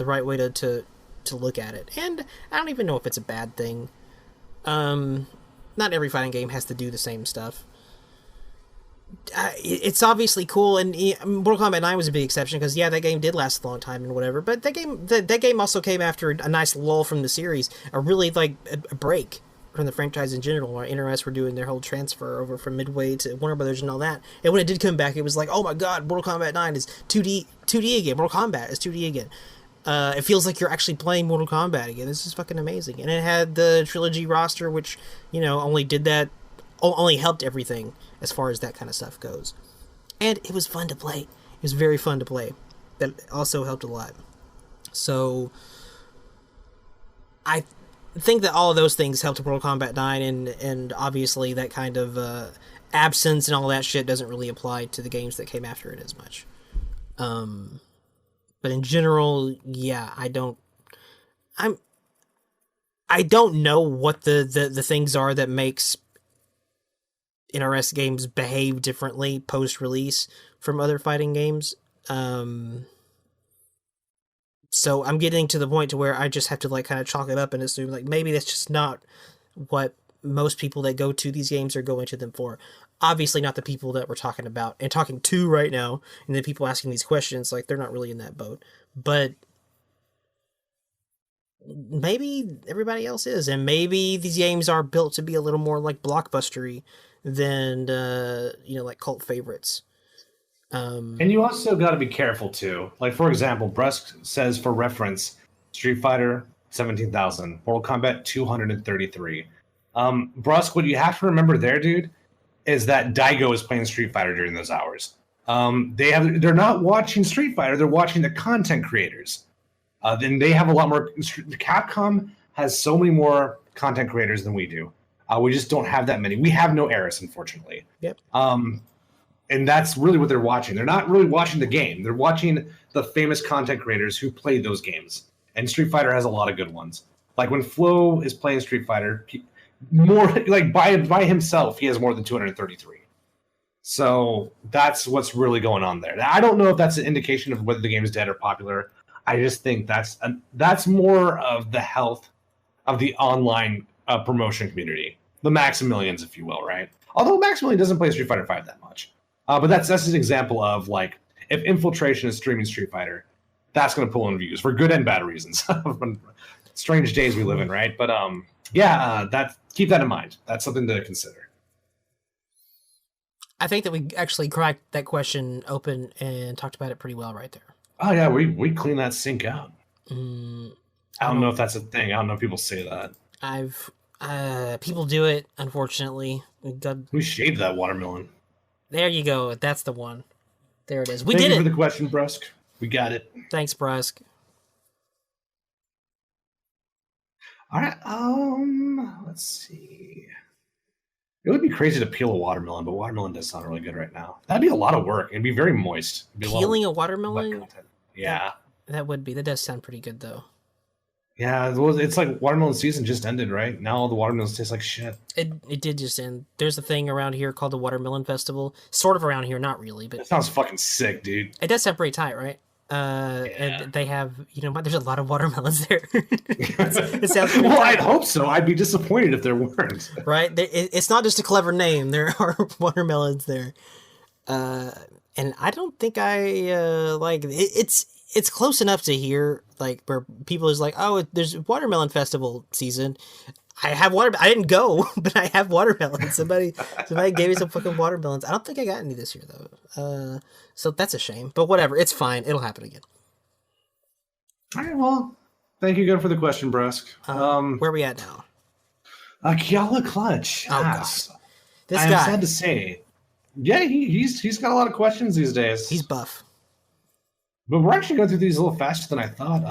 right way to look at it. And I don't even know if it's a bad thing. Not every fighting game has to do the same stuff. It's obviously cool, and Mortal Kombat 9 was a big exception, because that game did last a long time and whatever, but that game also came after a nice lull from the series, a really, like, a break from the franchise in general, while NRS were doing their whole transfer over from Midway to Warner Brothers and all that. And when it did come back, it was like, oh my god, Mortal Kombat 9 is 2D again. Mortal Kombat is 2D again. It feels like you're actually playing Mortal Kombat again. This is fucking amazing. And it had the trilogy roster, which, only helped everything as far as that kind of stuff goes. And it was fun to play. It was very fun to play. That also helped a lot. So I think that all of those things helped Mortal Kombat 9, and obviously that kind of absence and all that shit doesn't really apply to the games that came after it as much. But in general, yeah, I don't know what the things are that makes NRS games behave differently post-release from other fighting games. So I'm getting to the point to where I just have to, like, kind of chalk it up and assume, like, maybe that's just not what most people that go to these games are going to them for. Obviously not the people that we're talking about and talking to right now, and the people asking these questions, like, they're not really in that boat. But maybe everybody else is, and maybe these games are built to be a little more, like, blockbustery than like cult favorites. And you also got to be careful too. Like, for example, Brusque says, for reference, Street Fighter 17,000, Mortal Kombat 233. Brusque, what you have to remember there, dude, is that Daigo is playing Street Fighter during those hours. They're not watching Street Fighter; they're watching the content creators. Then they have a lot more. Capcom has so many more content creators than we do. We just don't have that many. We have no Eris, unfortunately. Yep. And that's really what they're watching. They're not really watching the game. They're watching the famous content creators who played those games. And Street Fighter has a lot of good ones. Like, when Flo is playing Street Fighter, more like by himself, he has more than 233. So that's what's really going on there. Now, I don't know if that's an indication of whether the game is dead or popular. I just think that's more of the health of the online promotion community, the Maximilians, if you will, right? Although Maximilian doesn't play Street Fighter 5 that much, but that's an example of, like, if Infiltration is streaming Street Fighter, that's going to pull in views for good and bad reasons. Strange days we live in, right? But keep that in mind. That's something to consider. I think that we actually cracked that question open and talked about it pretty well right there. Oh yeah, we clean that sink out. I don't know if that's a thing. I don't know if people say that. I've People do it, unfortunately. We shaved that watermelon. There you go. That's the one. There it is. We Thank did you it. for the question, Brusque. We got it. Thanks, Brusque. All right. Let's see. It would be crazy to peel a watermelon, but watermelon does sound really good right now. That'd be a lot of work. It'd be very moist. Peeling a wet watermelon? content. Yeah. That would be. That does sound pretty good, though. Yeah, well, it's like watermelon season just ended, right? Now all the watermelons taste like shit. It did just end. There's a thing around here called the Watermelon Festival. Sort of around here, not really, but That sounds fucking sick, dude. it does sound pretty tight, right? And they have, you know what? There's a lot of watermelons there. It sounds pretty Well, tight, I'd hope so. I'd be disappointed if there weren't. right? It's not just a clever name. There are watermelons there, and I don't think I like it. It's close enough to here, like where people is like, oh, there's watermelon festival season. I have water. I didn't go, but I have watermelons. Somebody gave me some fucking watermelons. I don't think I got any this year though. So that's a shame. But whatever, it's fine. It'll happen again. All right, well, thank you again for the question, Brusque. Where are we at now? Kiala Clutch. Oh, asks, God. This I'm guy. sad to say, yeah, he's got a lot of questions these days. He's buff. But we're actually going through these a little faster than I thought.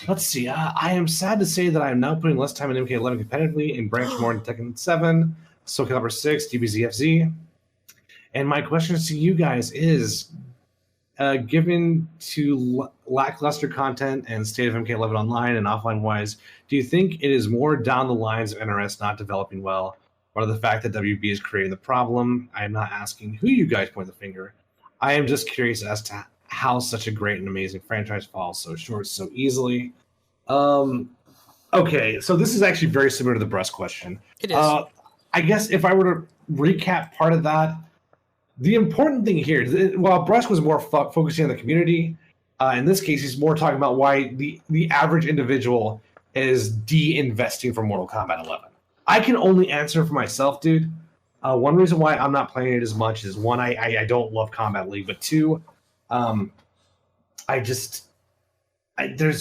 Let's see. I am sad to say that I am now putting less time in MK11 competitively and branch more into Tekken 7, Soul Calibur 6, DBZFZ. And my question to you guys is, given to lackluster content and state of MK11 online and offline wise, do you think it is more down the lines of NRS not developing well, or the fact that WB is creating the problem? I am not asking who you guys point the finger. I am just curious as to how such a great and amazing franchise falls so short so easily. Okay, so this is actually very similar to the Brusque question. It is. I guess if I were to recap part of that, the important thing here, while Brusque was more focusing on the community, in this case, he's more talking about why the average individual is de-investing from Mortal Kombat 11. I can only answer for myself, dude. One reason why I'm not playing it as much is, one, I don't love Combat League, but two, there's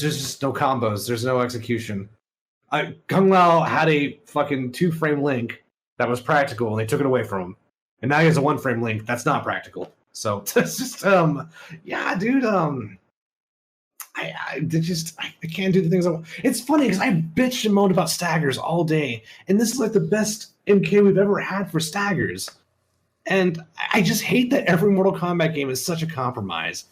just no combos. There's no execution. Kung Lao had a fucking 2-frame link that was practical, and they took it away from him. And now he has a 1-frame link that's not practical. So it's just, yeah, dude. I can't do the things I want. It's funny because I bitched and moaned about staggers all day, and this is like the best MK we've ever had for staggers. And I just hate that every Mortal Kombat game is such a compromise.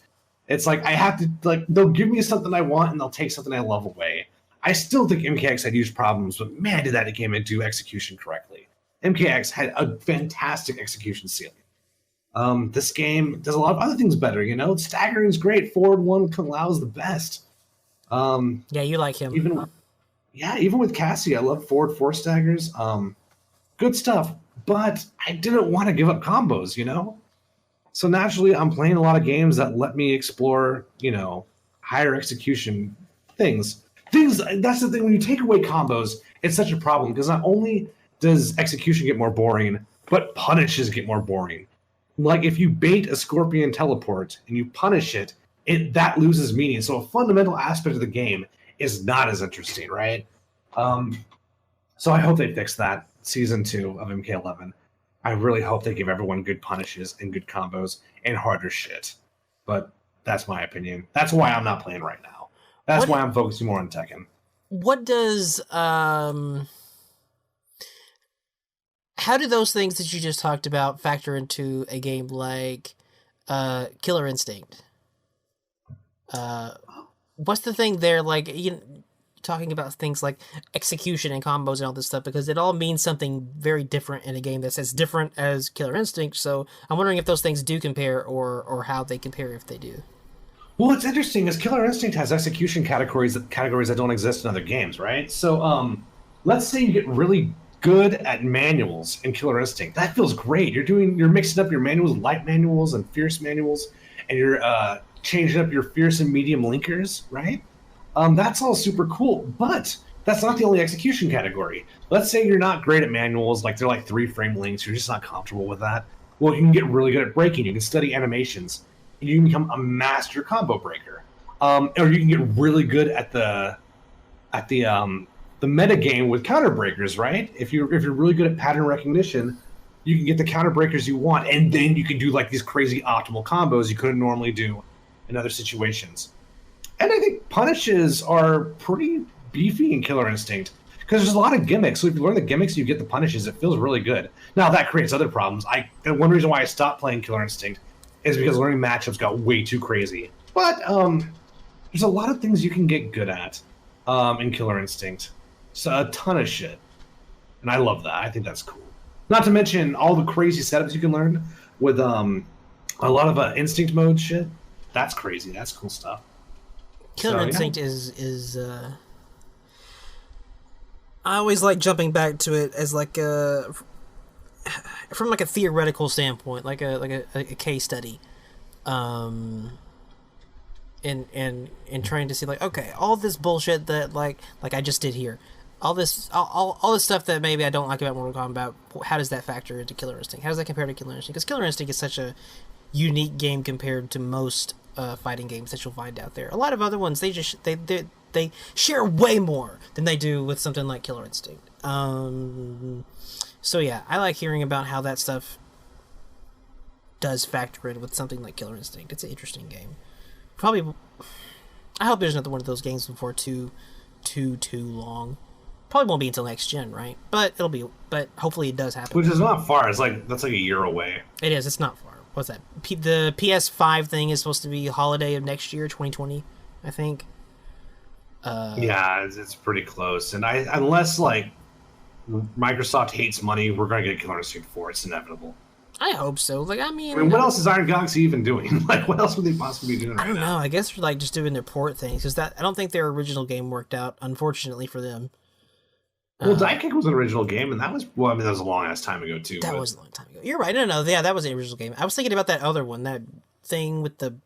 It's like I have to, like, they'll give me something I want and they'll take something I love away. I still think MKX had huge problems, but man, did that game do execution correctly. MKX had a fantastic execution ceiling. This game does a lot of other things better, you know? Staggering is great. Forward 1 Kung Lao is the best. Yeah, you like him. Even with Cassie, I love forward 4 staggers. Good stuff. But I didn't want to give up combos, you know? So naturally, I'm playing a lot of games that let me explore, you know, higher execution things. That's the thing, when you take away combos, it's such a problem, because not only does execution get more boring, but punishes get more boring. Like, if you bait a scorpion teleport and you punish it, that loses meaning. So a fundamental aspect of the game is not as interesting, right? So I hope they fix that season 2 of MK11. I really hope they give everyone good punishes and good combos and harder shit. But that's my opinion. That's why I'm not playing right now. That's why I'm focusing more on Tekken. What does how do those things that you just talked about factor into a game like Killer Instinct? What's the thing there, like, you know, talking about things like execution and combos and all this stuff, because it all means something very different in a game that's as different as Killer Instinct. So I'm wondering if those things do compare, or how they compare if they do. Well, what's interesting is Killer Instinct has execution categories that don't exist in other games, right? So let's say you get really good at manuals in Killer Instinct. That feels great. You're mixing up your manuals, light manuals and fierce manuals, and you're changing up your fierce and medium linkers, right? That's all super cool, but that's not the only execution category. Let's say you're not great at manuals, like they're like 3-frame links, you're just not comfortable with that. Well, you can get really good at breaking. You can study animations, and you can become a master combo breaker. Or you can get really good at the the meta game with counter breakers, right? If you're really good at pattern recognition, you can get the counter breakers you want, and then you can do like these crazy optimal combos you couldn't normally do in other situations. And I think punishes are pretty beefy in Killer Instinct because there's a lot of gimmicks. So if you learn the gimmicks, you get the punishes. It feels really good. Now that creates other problems. One reason why I stopped playing Killer Instinct is because learning matchups got way too crazy. But there's a lot of things you can get good at in Killer Instinct. So a ton of shit, and I love that. I think that's cool. Not to mention all the crazy setups you can learn with a lot of instinct mode shit. That's crazy. That's cool stuff. Killer Instinct is I always like jumping back to it as like from like a theoretical standpoint, like a case study, and trying to see like, okay, all this bullshit that like I just did here, all this stuff that maybe I don't like about Mortal Kombat, how does that factor into Killer Instinct? How does that compare to Killer Instinct? Because Killer Instinct is such a unique game compared to most fighting games that you'll find out there. A lot of other ones, they share way more than they do with something like Killer Instinct. So yeah, I like hearing about how that stuff does factor in with something like Killer Instinct. It's an interesting game. Probably, I hope there's another one of those games before too long. Probably won't be until next gen, right? But hopefully it does happen. Which is not far. That's like a year away. It is. It's not far. What's that? The PS5 thing is supposed to be holiday of next year, 2020, I think. Yeah, it's pretty close. And unless like Microsoft hates money, we're going to get Killer Instinct 4. It's inevitable. I hope so. Like, I mean, what else is Iron Galaxy even doing? Like, what else would they possibly be doing? I don't know. I guess they're like just doing their port things because I don't think their original game worked out. Unfortunately for them. Well, Dive was an original game, and that was that was a long ass time ago too. That was a long time ago. You're right. No, yeah, that was the original game. I was thinking about that other one, that thing with the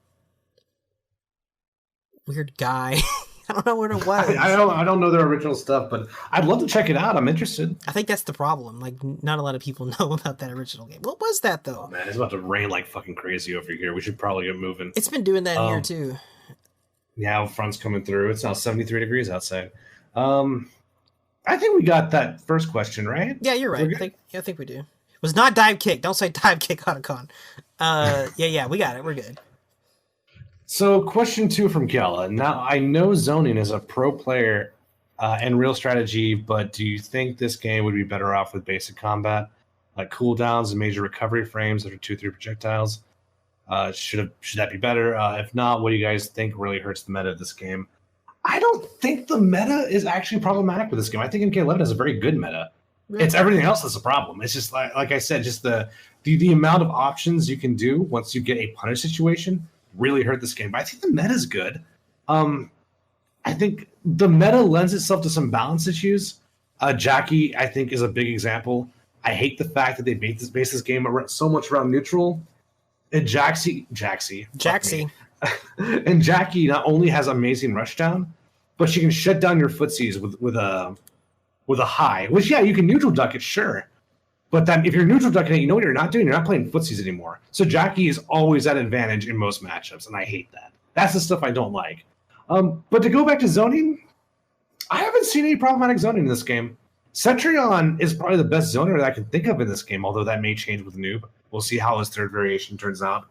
weird guy. I don't know what it was. I don't know their original stuff, but I'd love to check it out. I'm interested. I think that's the problem. Like, not a lot of people know about that original game. What was that though? Oh, man, it's about to rain like fucking crazy over here. We should probably get moving. It's been doing that here too. Yeah, front's coming through. It's now 73 degrees outside. I think we got that first question right. Yeah, you're right. I think we do. It was not dive kick. Don't say dive kick, Otacon. Yeah, we got it. We're good. So, question 2 from Kiala. Now, I know Zoning is a pro player and real strategy, but do you think this game would be better off with basic combat, like cooldowns and major recovery frames after 2-3 projectiles? Should that be better? If not, what do you guys think really hurts the meta of this game? I don't think the meta is actually problematic with this game. I think MK11 has a very good meta. Really? It's everything else that's a problem. It's just like I said, just the amount of options you can do once you get a punish situation really hurt this game. But I think the meta's good. I think the meta lends itself to some balance issues. Jackie, I think, is a big example. I hate the fact that they base this game so much around neutral. And Jaxi. And Jackie not only has amazing rushdown, but she can shut down your footsies with a high. Which, yeah, you can neutral duck it, sure. But then if you're neutral ducking it, you know what you're not doing? You're not playing footsies anymore. So Jackie is always at advantage in most matchups, and I hate that. That's the stuff I don't like. But to go back to zoning, I haven't seen any problematic zoning in this game. Cetrion is probably the best zoner that I can think of in this game, although that may change with Noob. We'll see how his third variation turns out.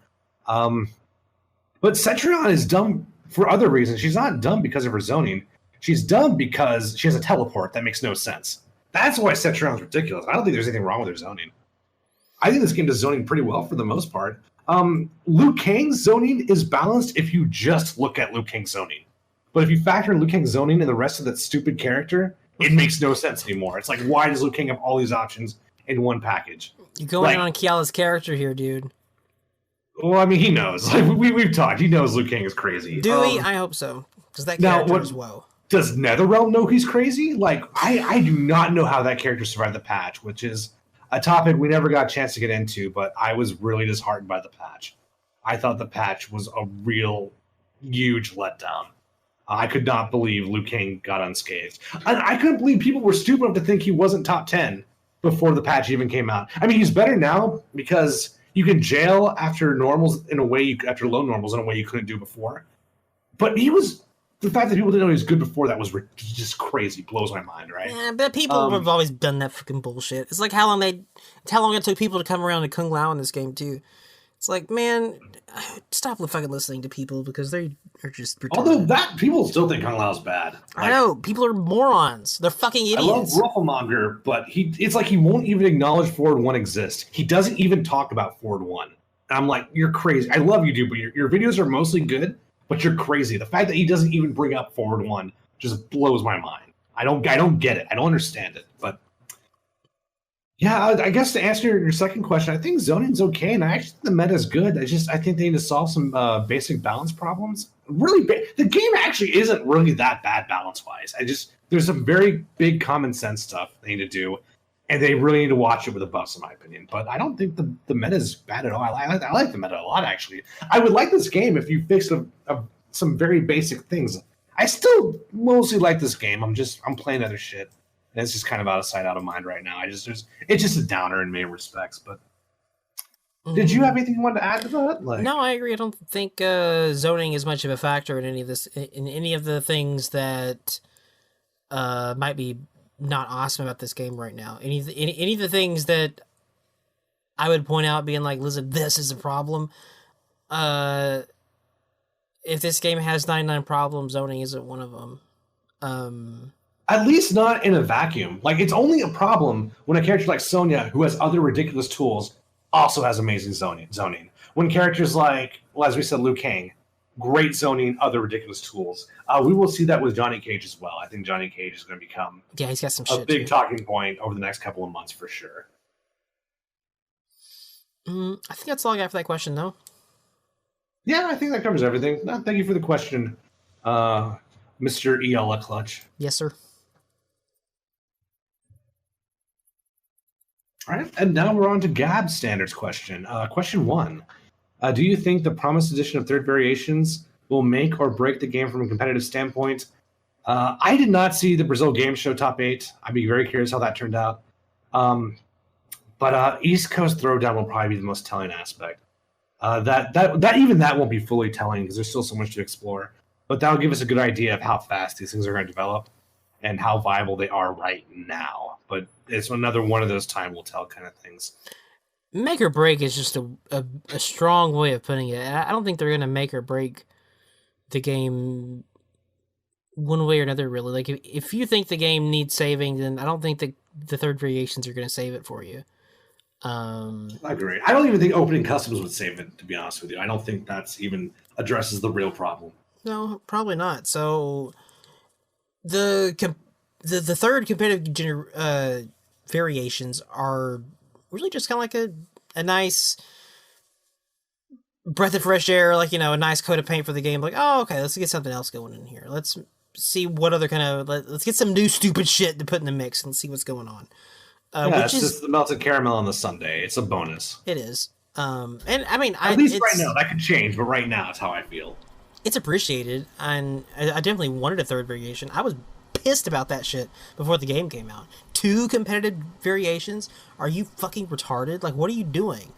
But Cetrion is dumb for other reasons. She's not dumb because of her zoning. She's dumb because she has a teleport that makes no sense. That's why Cetrion is ridiculous. I don't think there's anything wrong with her zoning. I think this game does zoning pretty well for the most part. Liu Kang's zoning is balanced if you just look at Liu Kang's zoning. But if you factor in Liu Kang's zoning and the rest of that stupid character, it makes no sense anymore. It's like, why does Liu Kang have all these options in one package? You're going on Kiala's character here, dude. Well, I mean, he knows. Like we've talked. He knows Liu Kang is crazy. Do we? I hope so. Because that character is woe. Does NetherRealm know he's crazy? Like, I do not know how that character survived the patch, which is a topic we never got a chance to get into, but I was really disheartened by the patch. I thought the patch was a real huge letdown. I could not believe Liu Kang got unscathed. And I couldn't believe people were stupid enough to think he wasn't top 10 before the patch even came out. I mean, he's better now because you can jail after normals in a way, after low normals in a way you couldn't do before. But he was the fact that people didn't know he was good before that was just crazy. Blows my mind, right? Yeah, but people have always done that fucking bullshit. It's like how long it took people to come around to Kung Lao in this game too. It's like, man, stop fucking listening to people because they are just retarded. Although that people still think Kung Lao's bad. I know people are morons. They're fucking idiots. I love Rufflemonger, but it's like he won't even acknowledge Forward 1 exists. He doesn't even talk about Forward 1. And I'm like, you're crazy. I love you, dude, but your videos are mostly good, but you're crazy. The fact that he doesn't even bring up Forward 1 just blows my mind. I don't get it. I don't understand it. But yeah, I guess to answer your second question, I think zoning's okay, and I actually think the meta is good. I think they need to solve some basic balance problems. Really, the game actually isn't really that bad balance-wise. There's some very big common sense stuff they need to do, and they really need to watch it with a buffs, in my opinion. But I don't think the meta is bad at all. I like the meta a lot, actually. I would like this game if you fixed some very basic things. I still mostly like this game. I'm playing other shit. And it's just kind of out of sight, out of mind right now. it's just a downer in many respects. But did you have anything you wanted to add to that? No, I agree. I don't think zoning is much of a factor in any of this. In any of the things that might be not awesome about this game right now. Any of the things that I would point out, being like, listen, this is a problem. If this game has 99 problems, zoning isn't one of them. At least not in a vacuum. Like, it's only a problem when a character like Sonya, who has other ridiculous tools, also has amazing zoning. When characters like, well, as we said, Liu Kang, great zoning, other ridiculous tools. We will see that with Johnny Cage as well. I think Johnny Cage is going to become he's got some a big talking point over the next couple of months for sure. I think that's all I got for that question, though. Yeah, I think that covers everything. No, thank you for the question, Mr. Ela Clutch. Yes, sir. All right, and now we're on to Gab's standards question. Question 1. Do you think the promised edition of Third Variations will make or break the game from a competitive standpoint? I did not see the Brazil Game Show top 8. I'd be very curious how that turned out. But East Coast Throwdown will probably be the most telling aspect. That won't be fully telling because there's still so much to explore. But that'll give us a good idea of how fast these things are going to develop and how viable they are right now. But it's another one of those time will tell kind of things. Make or break is just a strong way of putting it. I don't think they're going to make or break the game one way or another, really. Like, if you think the game needs saving, then I don't think the Third Variations are going to save it for you. I agree. I don't even think opening customs would save it, to be honest with you. I don't think that's even addresses the real problem. No, probably not. So the third competitive variations are really just kind of like a nice breath of fresh air, like, a nice coat of paint for the game. Like, oh, okay, let's get something else going in here. Let's see what other kind of let's get some new stupid shit to put in the mix and see what's going on. It's just the melted caramel on the sundae. It's a bonus. It is. And I mean, at least right now that could change, but right now it's how I feel. It's appreciated, and I definitely wanted a third variation. I was pissed about that shit before the game came out. 2 competitive variations? Are you fucking retarded? Like, what are you doing?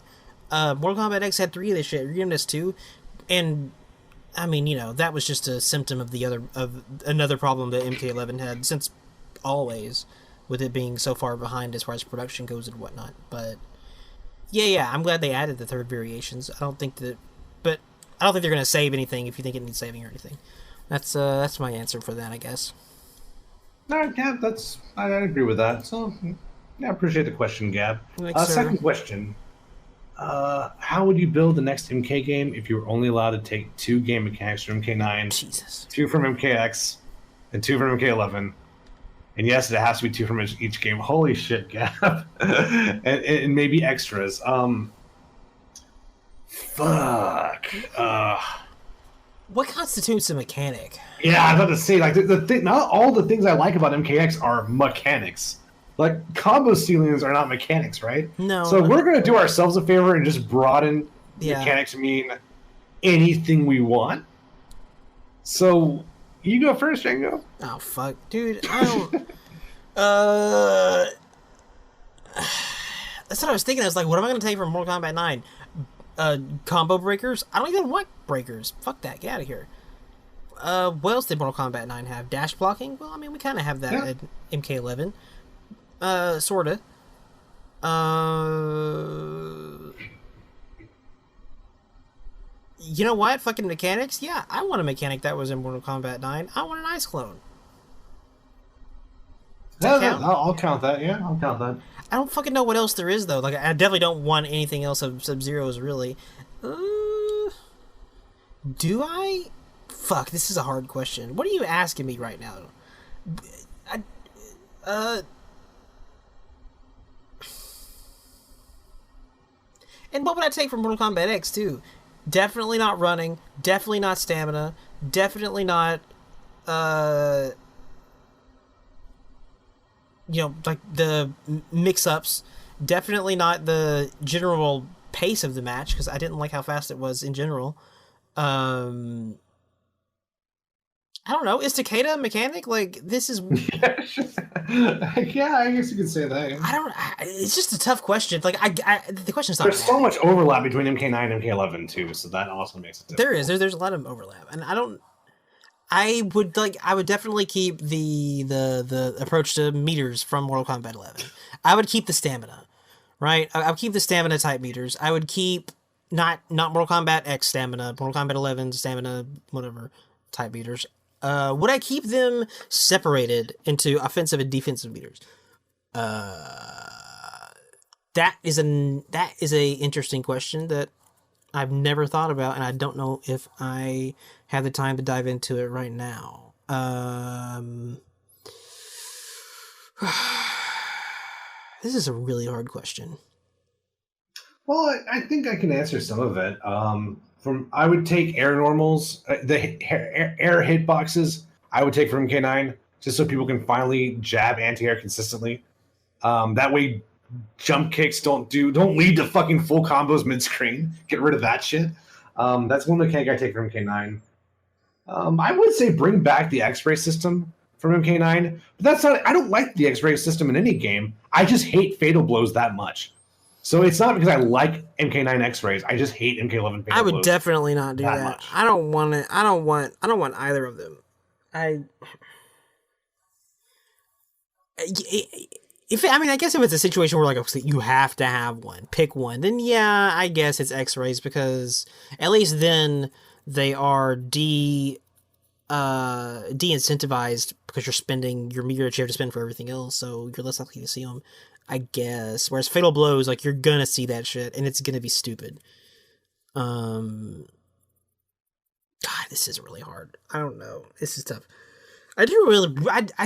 Mortal Kombat X had 3 of this shit. You're giving us 2? And I mean, that was just a symptom of another problem that MK11 had since always, with it being so far behind as far as production goes and whatnot. But yeah, I'm glad they added the third variations. I don't think they're going to save anything if you think it needs saving or anything. That's my answer for that, I guess. No, yeah, I agree with that. So, yeah, I appreciate the question, Gab. Second question. How would you build the next MK game if you were only allowed to take 2 game mechanics from MK9, Jesus, 2 from MKX, and 2 from MK11? And yes, it has to be 2 from each game. Holy shit, Gab. and maybe extras. Fuck. What constitutes a mechanic? Yeah, I was about to say, like, the thing, not all the things I like about MKX are mechanics. Like, combo ceilings are not mechanics, right? No. So we're going to do ourselves a favor and just broaden mechanics to mean anything we want. So, you go first, Django. Oh, fuck. Dude, I don't... That's what I was thinking. I was like, what am I going to take from Mortal Kombat 9? Combo breakers? I don't even want breakers. Fuck that. Get out of here. what else did Mortal Kombat 9 have? Dash blocking? Well, I mean, we kind of have that Yeah. at MK11. Sorta. You know what? Fucking mechanics? Yeah, I want a mechanic that was in Mortal Kombat 9. I want an ice clone. Does that count? I'll count that. Yeah, I'll count that. I don't fucking know what else there is, though. Like, I definitely don't want anything else of Sub-Zero's, really. Do I? Fuck, this is a hard question. What are you asking me right now? I, and what would I take from Mortal Kombat X, too? Definitely not running. Definitely not stamina. Definitely not, like the mix-ups. Definitely not the general pace of the match, because I didn't like how fast it was in general. I don't know. Is Takeda a mechanic? Like, this is... Yeah, I guess you could say that. Yeah. It's just a tough question. Like, the question's not There's bad. so much overlap between MK9 and MK11 too, so that also makes it difficult. There's a lot of overlap, and I would definitely keep the approach to meters from Mortal Kombat 11. I would keep the stamina, right? I would keep the stamina type meters. I would keep not Mortal Kombat X stamina, Mortal Kombat 11 stamina, whatever type meters. Would I keep them separated into offensive and defensive meters? That is a interesting question that I've never thought about, and I don't know if I have the time to dive into it right now. This is a really hard question. Well, I think I can answer some of it. I would take air normals, the air hitboxes. I would take from MK9 just so people can finally jab anti-air consistently. That way, jump kicks don't lead to fucking full combos mid-screen. Get rid of that shit. That's one mechanic I take from MK9. I would say bring back the X-ray system from MK9, but that's not. I don't like the X-ray system in any game. I just hate fatal blows that much. So it's not because I like MK9 X-rays. I just hate MK11 fatal blows. I would definitely not do that. Much. I don't want it. I don't want either of them. I guess if it's a situation where, like, you have to have one, pick one, then yeah, I guess it's X-rays, because at least then they are de-incentivized, because you're spending your meter that you have to spend for everything else, so you're less likely to see them, I guess. Whereas fatal blows, like, you're gonna see that shit, and it's gonna be stupid. God, this is really hard. I don't know. This is tough. I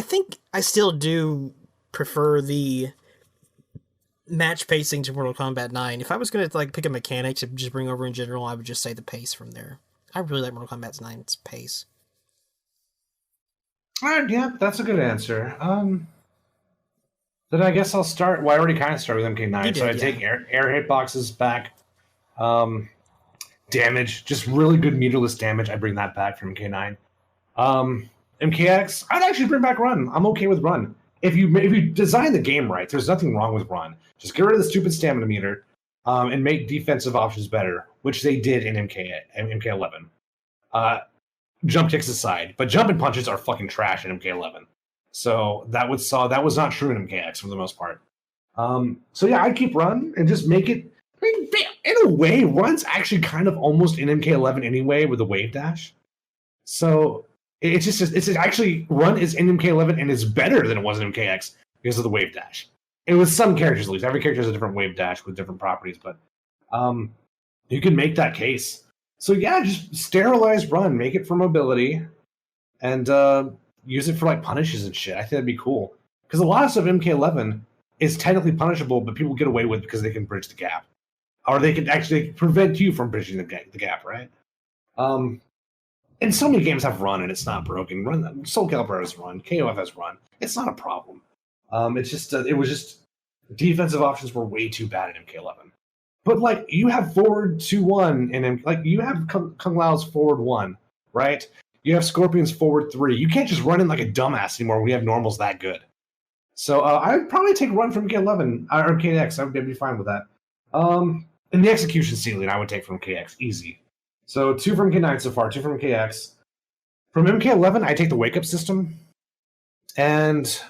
think I still do prefer the match pacing to Mortal Kombat 9. If I was gonna, like, pick a mechanic to just bring over in general, I would just say the pace from there. I really like Mortal Kombat 9's pace. Alright, yeah, that's a good answer. Then I guess I'll start. Well, I already kind of started with MK9, so I take air hitboxes back. Damage, just really good meterless damage. I bring that back from MK9. MKX, I'd actually bring back run. I'm okay with run. If you design the game right, there's nothing wrong with run. Just get rid of the stupid stamina meter, and make defensive options better, which they did in MK11. Jump kicks aside, but jump and punches are fucking trash in MK11. So that was not true in MKX for the most part. So yeah, I'd keep run and just make it. I mean, in a way, run's actually kind of almost in MK11 anyway with the wave dash. So it's actually run is in MK11 and is better than it was in MKX because of the wave dash. It was some characters at least. Every character has a different wave dash with different properties, but you can make that case. So yeah, just sterilize run, make it for mobility, and use it for, like, punishes and shit. I think that'd be cool. Because a lot of stuff in MK11 is technically punishable, but people get away with because they can bridge the gap. Or they can actually prevent you from bridging the gap, right? And so many games have run and it's not broken. Soul Calibur has run, KOF has run. It's not a problem. It's just it was just defensive options were way too bad in MK11. But, like, you have forward 2-1 and, like, you have Kung Lao's forward 1, right? You have Scorpion's forward 3. You can't just run in like a dumbass anymore when we have normals that good. So I would probably take run from K11 or KX. I would be fine with that. And the execution ceiling I would take from KX easy. So 2 from K9 so far, 2 from KX. From MK11, I take the wake up system, and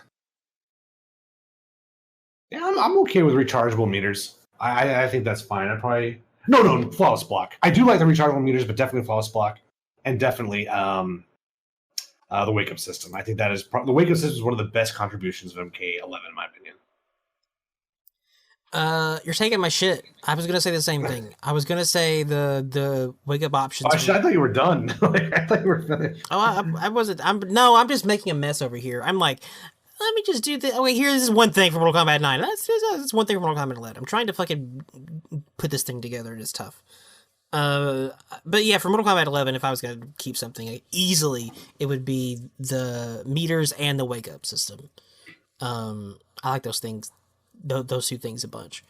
yeah, I'm okay with rechargeable meters. I think that's fine. I probably no flawless block. I do like the rechargeable meters, but definitely flawless block, and definitely the wake up system. I think that is the wake up system is one of the best contributions of MK11 in my opinion. You're taking my shit. I was gonna say the same thing. I was gonna say the wake up options. Oh, I thought you were done. I thought you were finished. Oh, I wasn't. I'm just making a mess over here. I'm like, let me just do this. Oh, wait, here's one thing for Mortal Kombat 9. That's one thing for Mortal Kombat 11. I'm trying to fucking put this thing together, and it's tough. But yeah, for Mortal Kombat 11, if I was gonna keep something easily, it would be the meters and the wake up system. I like those things. Those two things a bunch.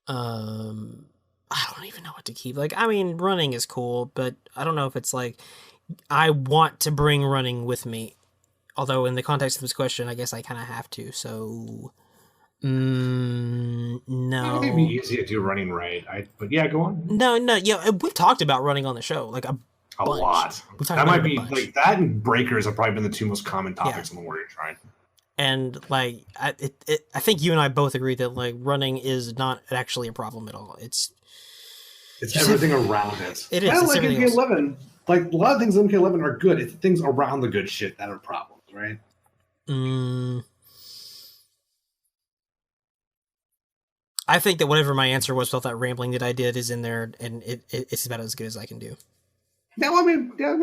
I don't even know what to keep. Like, I mean, running is cool, but I don't know if it's like I want to bring running with me. Although in the context of this question, I guess I kind of have to. So, no. I think it'd be easy to do running right. But yeah, go on. No. Yeah, we've talked about running on the show like a lot. That might be like that, and breakers have probably been the two most common topics on the Warrior Shrine. And like, I think you and I both agree that like running is not actually a problem at all. It's everything around it. It is. Kind of like MK11. Like a lot of things in MK11 are good. It's things around the good shit that are problems, right? I think that whatever my answer was with that rambling that I did is in there, and it's about as good as I can do. No, I mean, yeah,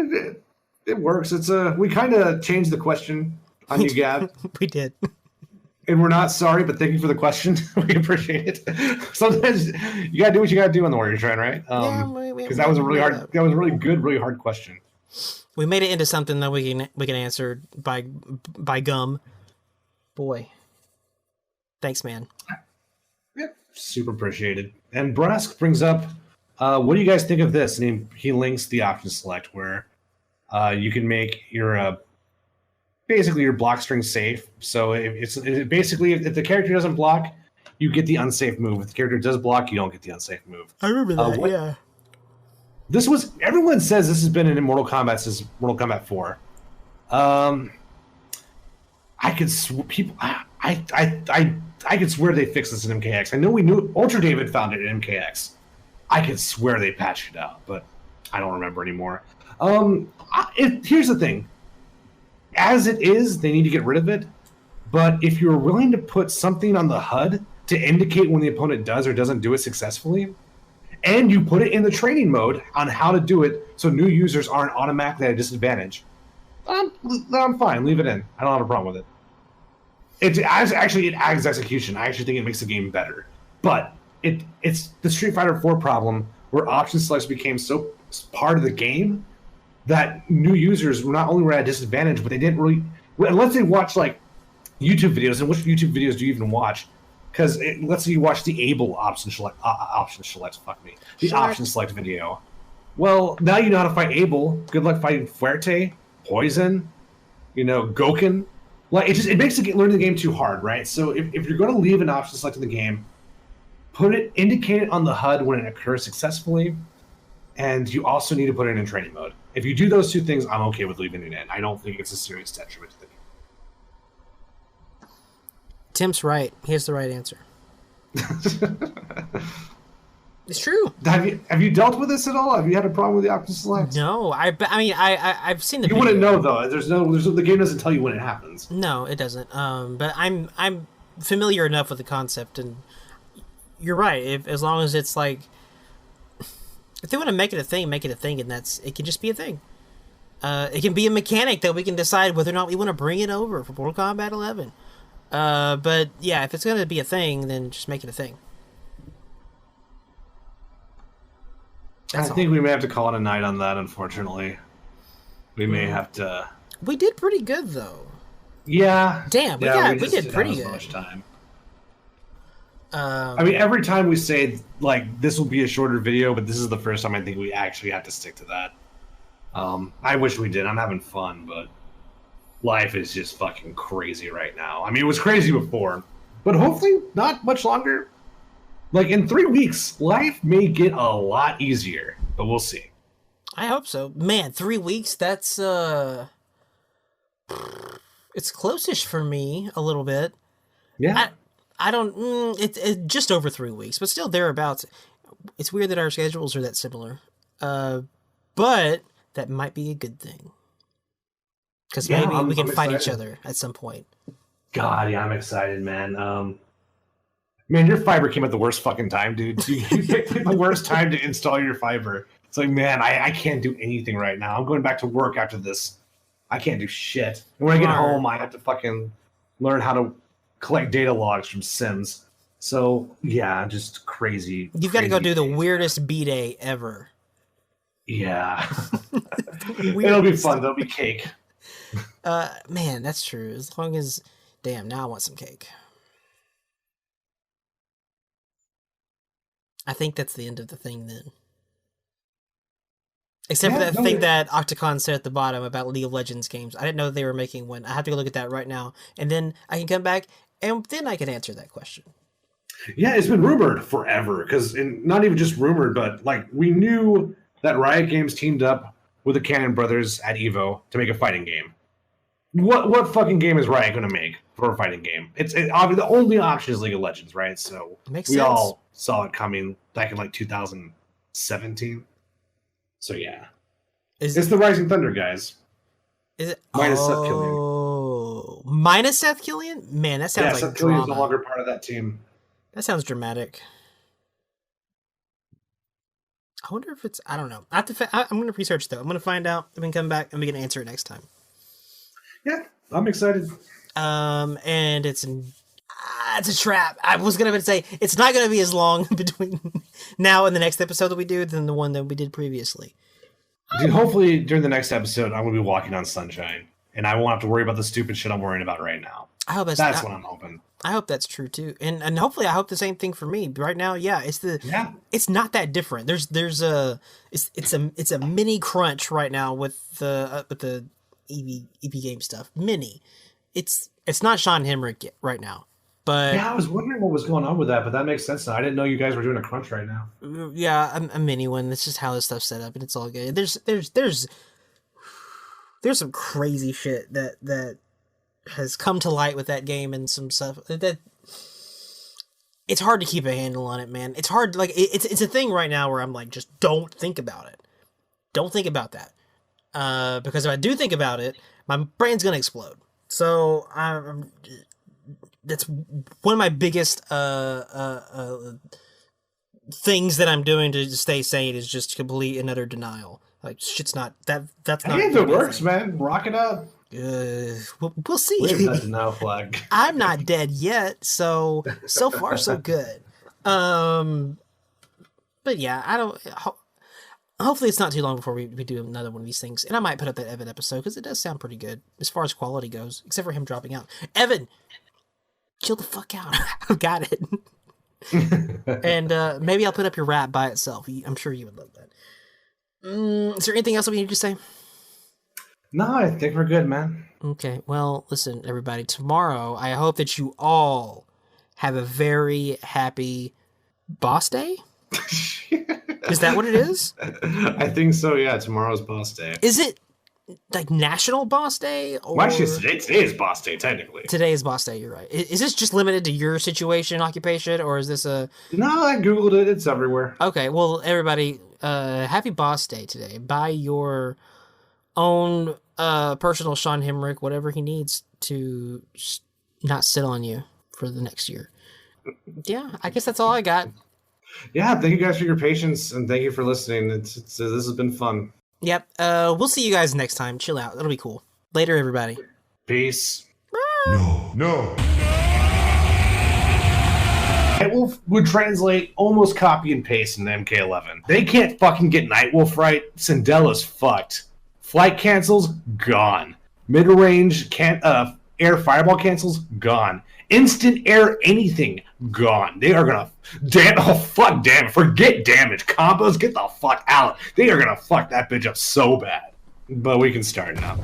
it works. It's we kind of changed the question on you, Gab. We did. And we're not sorry, but thank you for the question. We appreciate it. Sometimes you gotta do what you gotta do on the Warrior Shrine, right? Because that was a really hard, that was a really good, really hard question. We made it into something that we can answer by gum. Boy, thanks, man. Yeah, super appreciated. And Brask brings up, what do you guys think of this? And he links the option select where you can make your basically your block string safe. So it's basically if the character doesn't block, you get the unsafe move. If the character does block, you don't get the unsafe move. I remember that. Yeah. This was everyone says this has been in Mortal Kombat since Mortal Kombat 4. I could people. I could swear they fixed this in MKX. I know we knew Ultra David found it in MKX. I could swear they patched it out, but I don't remember anymore. Here's the thing. As it is, they need to get rid of it. But if you're willing to put something on the HUD to indicate when the opponent does or doesn't do it successfully, and you put it in the training mode on how to do it so new users aren't automatically at a disadvantage, I'm fine. Leave it in. I don't have a problem with it. It adds execution. I actually think it makes the game better. But it's the Street Fighter 4 problem where option selects became so part of the game that new users were not only were at a disadvantage, but they didn't really, unless they watch like YouTube videos. And which YouTube videos do you even watch? Because let's say you watch the Able option select. The option select video. Well, now you know how to fight Able. Good luck fighting Fuerte, Poison, Gouken. Like it makes learning the game too hard, right? So if you're going to leave an option select in the game, indicate it on the HUD when it occurs successfully, and you also need to put it in training mode. If you do those two things, I'm okay with leaving it in. I don't think it's a serious detriment to the game. Tim's right. Here's the right answer. It's true. Have you dealt with this at all? Have you had a problem with the option select? No, I've seen the. You wouldn't know though. The game doesn't tell you when it happens. No, it doesn't. But I'm familiar enough with the concept, and you're right. As long as it's like, if they want to make it a thing, and it can just be a thing. It can be a mechanic that we can decide whether or not we want to bring it over for Mortal Kombat 11. But yeah, if it's going to be a thing, then just make it a thing. I think we may have to call it a night on that, unfortunately. We may have to... We did pretty good, though. Yeah. Damn, we did pretty good. Much time. I mean, every time we say, like, this will be a shorter video, but this is the first time I think we actually have to stick to that. I wish we did. I'm having fun, but life is just fucking crazy right now. I mean, it was crazy before, but hopefully not much longer. Like, in 3 weeks, life may get a lot easier, but we'll see. I hope so. Man, 3 weeks, that's it's close-ish for me a little bit. Yeah. I don't it's just over 3 weeks, but still thereabouts. It's weird that our schedules are that similar. But that might be a good thing. Cuz maybe we can fight each other at some point. God, yeah, I'm excited, man. Man, your fiber came at the worst fucking time, dude. You picked the worst time to install your fiber. It's like, man, I can't do anything right now. I'm going back to work after this. I can't do shit. And when I get home, I have to fucking learn how to collect data logs from Sims. So, yeah, just crazy. You've got to go do the weirdest B-Day ever. Yeah. It'll be fun. There'll be cake. Man, that's true. As long as... Damn, now I want some cake. I think that's the end of the thing then. Except for that thing that Octocon said at the bottom about League of Legends games. I didn't know they were making one. I have to go look at that right now. And then I can come back, and then I can answer that question. Yeah, it's been rumored forever. Because not even just rumored, but like we knew that Riot Games teamed up with the Cannon Brothers at EVO to make a fighting game. What fucking game is Riot going to make for a fighting game? It's obviously the only option is League of Legends, right? So we all saw it coming back in like 2017. So yeah, it's the Rising Thunder guys. Is it minus Seth Killian? Minus Seth Killian? Man, that sounds like Seth Killian's no longer part of that team. That sounds dramatic. I wonder if it's. I don't know. I'm going to research though. I'm going to find out. And we can come back and we can answer it next time. Yeah, I'm excited. And it's a trap. I was gonna say it's not gonna be as long between now and the next episode that we do than the one that we did previously. Dude, hopefully during the next episode I'm gonna be walking on sunshine, and I won't have to worry about the stupid shit I'm worrying about right now. I hope that's what I'm hoping. I hope that's true too, and hopefully I hope the same thing for me. Right now, it's not that different. There's a mini crunch right now with the EV game stuff. Mini. It's not Sean Hemrick yet, right now. But yeah, I was wondering what was going on with that, but that makes sense now. I didn't know you guys were doing a crunch right now. Yeah, a mini one. That's just how this stuff's set up, and it's all good. There's some crazy shit that has come to light with that game and some stuff that it's hard to keep a handle on it, man. It's hard. Like it's a thing right now where I'm like, just don't think about it. Don't think about that. Because if I do think about it, my brain's gonna explode. So that's one of my biggest things that I'm doing to stay sane is just complete and utter denial. Like shit's not that. That's not. Hey, if it works, man, rock it up. We'll see. Where's that denial flag? I'm not dead yet, so far so good. But yeah, I don't. Hopefully it's not too long before we do another one of these things. And I might put up that Evan episode because it does sound pretty good as far as quality goes, except for him dropping out. Evan, chill the fuck out. I've got it. And maybe I'll put up your rap by itself. I'm sure you would love that. Is there anything else that we need to say? No, I think we're good, man. Okay, well, listen, everybody. Tomorrow, I hope that you all have a very happy Boss Day. Is that what it is? I think so, yeah. Tomorrow's Boss Day. Is it like National Boss Day? Or... Well, actually, today is Boss Day, technically. Today is Boss Day, you're right. Is this just limited to your situation, occupation, or is this a... No, I Googled it. It's everywhere. Okay, well, everybody, happy Boss Day today. Buy your own personal Sean Hemrick, whatever he needs to not sit on you for the next year. Yeah, I guess that's all I got. Yeah, thank you guys for your patience, and thank you for listening. This has been fun. Yep. We'll see you guys next time. Chill out. It'll be cool. Later, everybody. Peace. No. Nightwolf would translate almost copy and paste in MK11. They can't fucking get Nightwolf right. Syndella's fucked. Flight cancels, gone. Mid-range air fireball cancels, gone. Instant air anything, gone. They are gonna forget damage. Combos, get the fuck out. They are gonna fuck that bitch up so bad. But we can start now.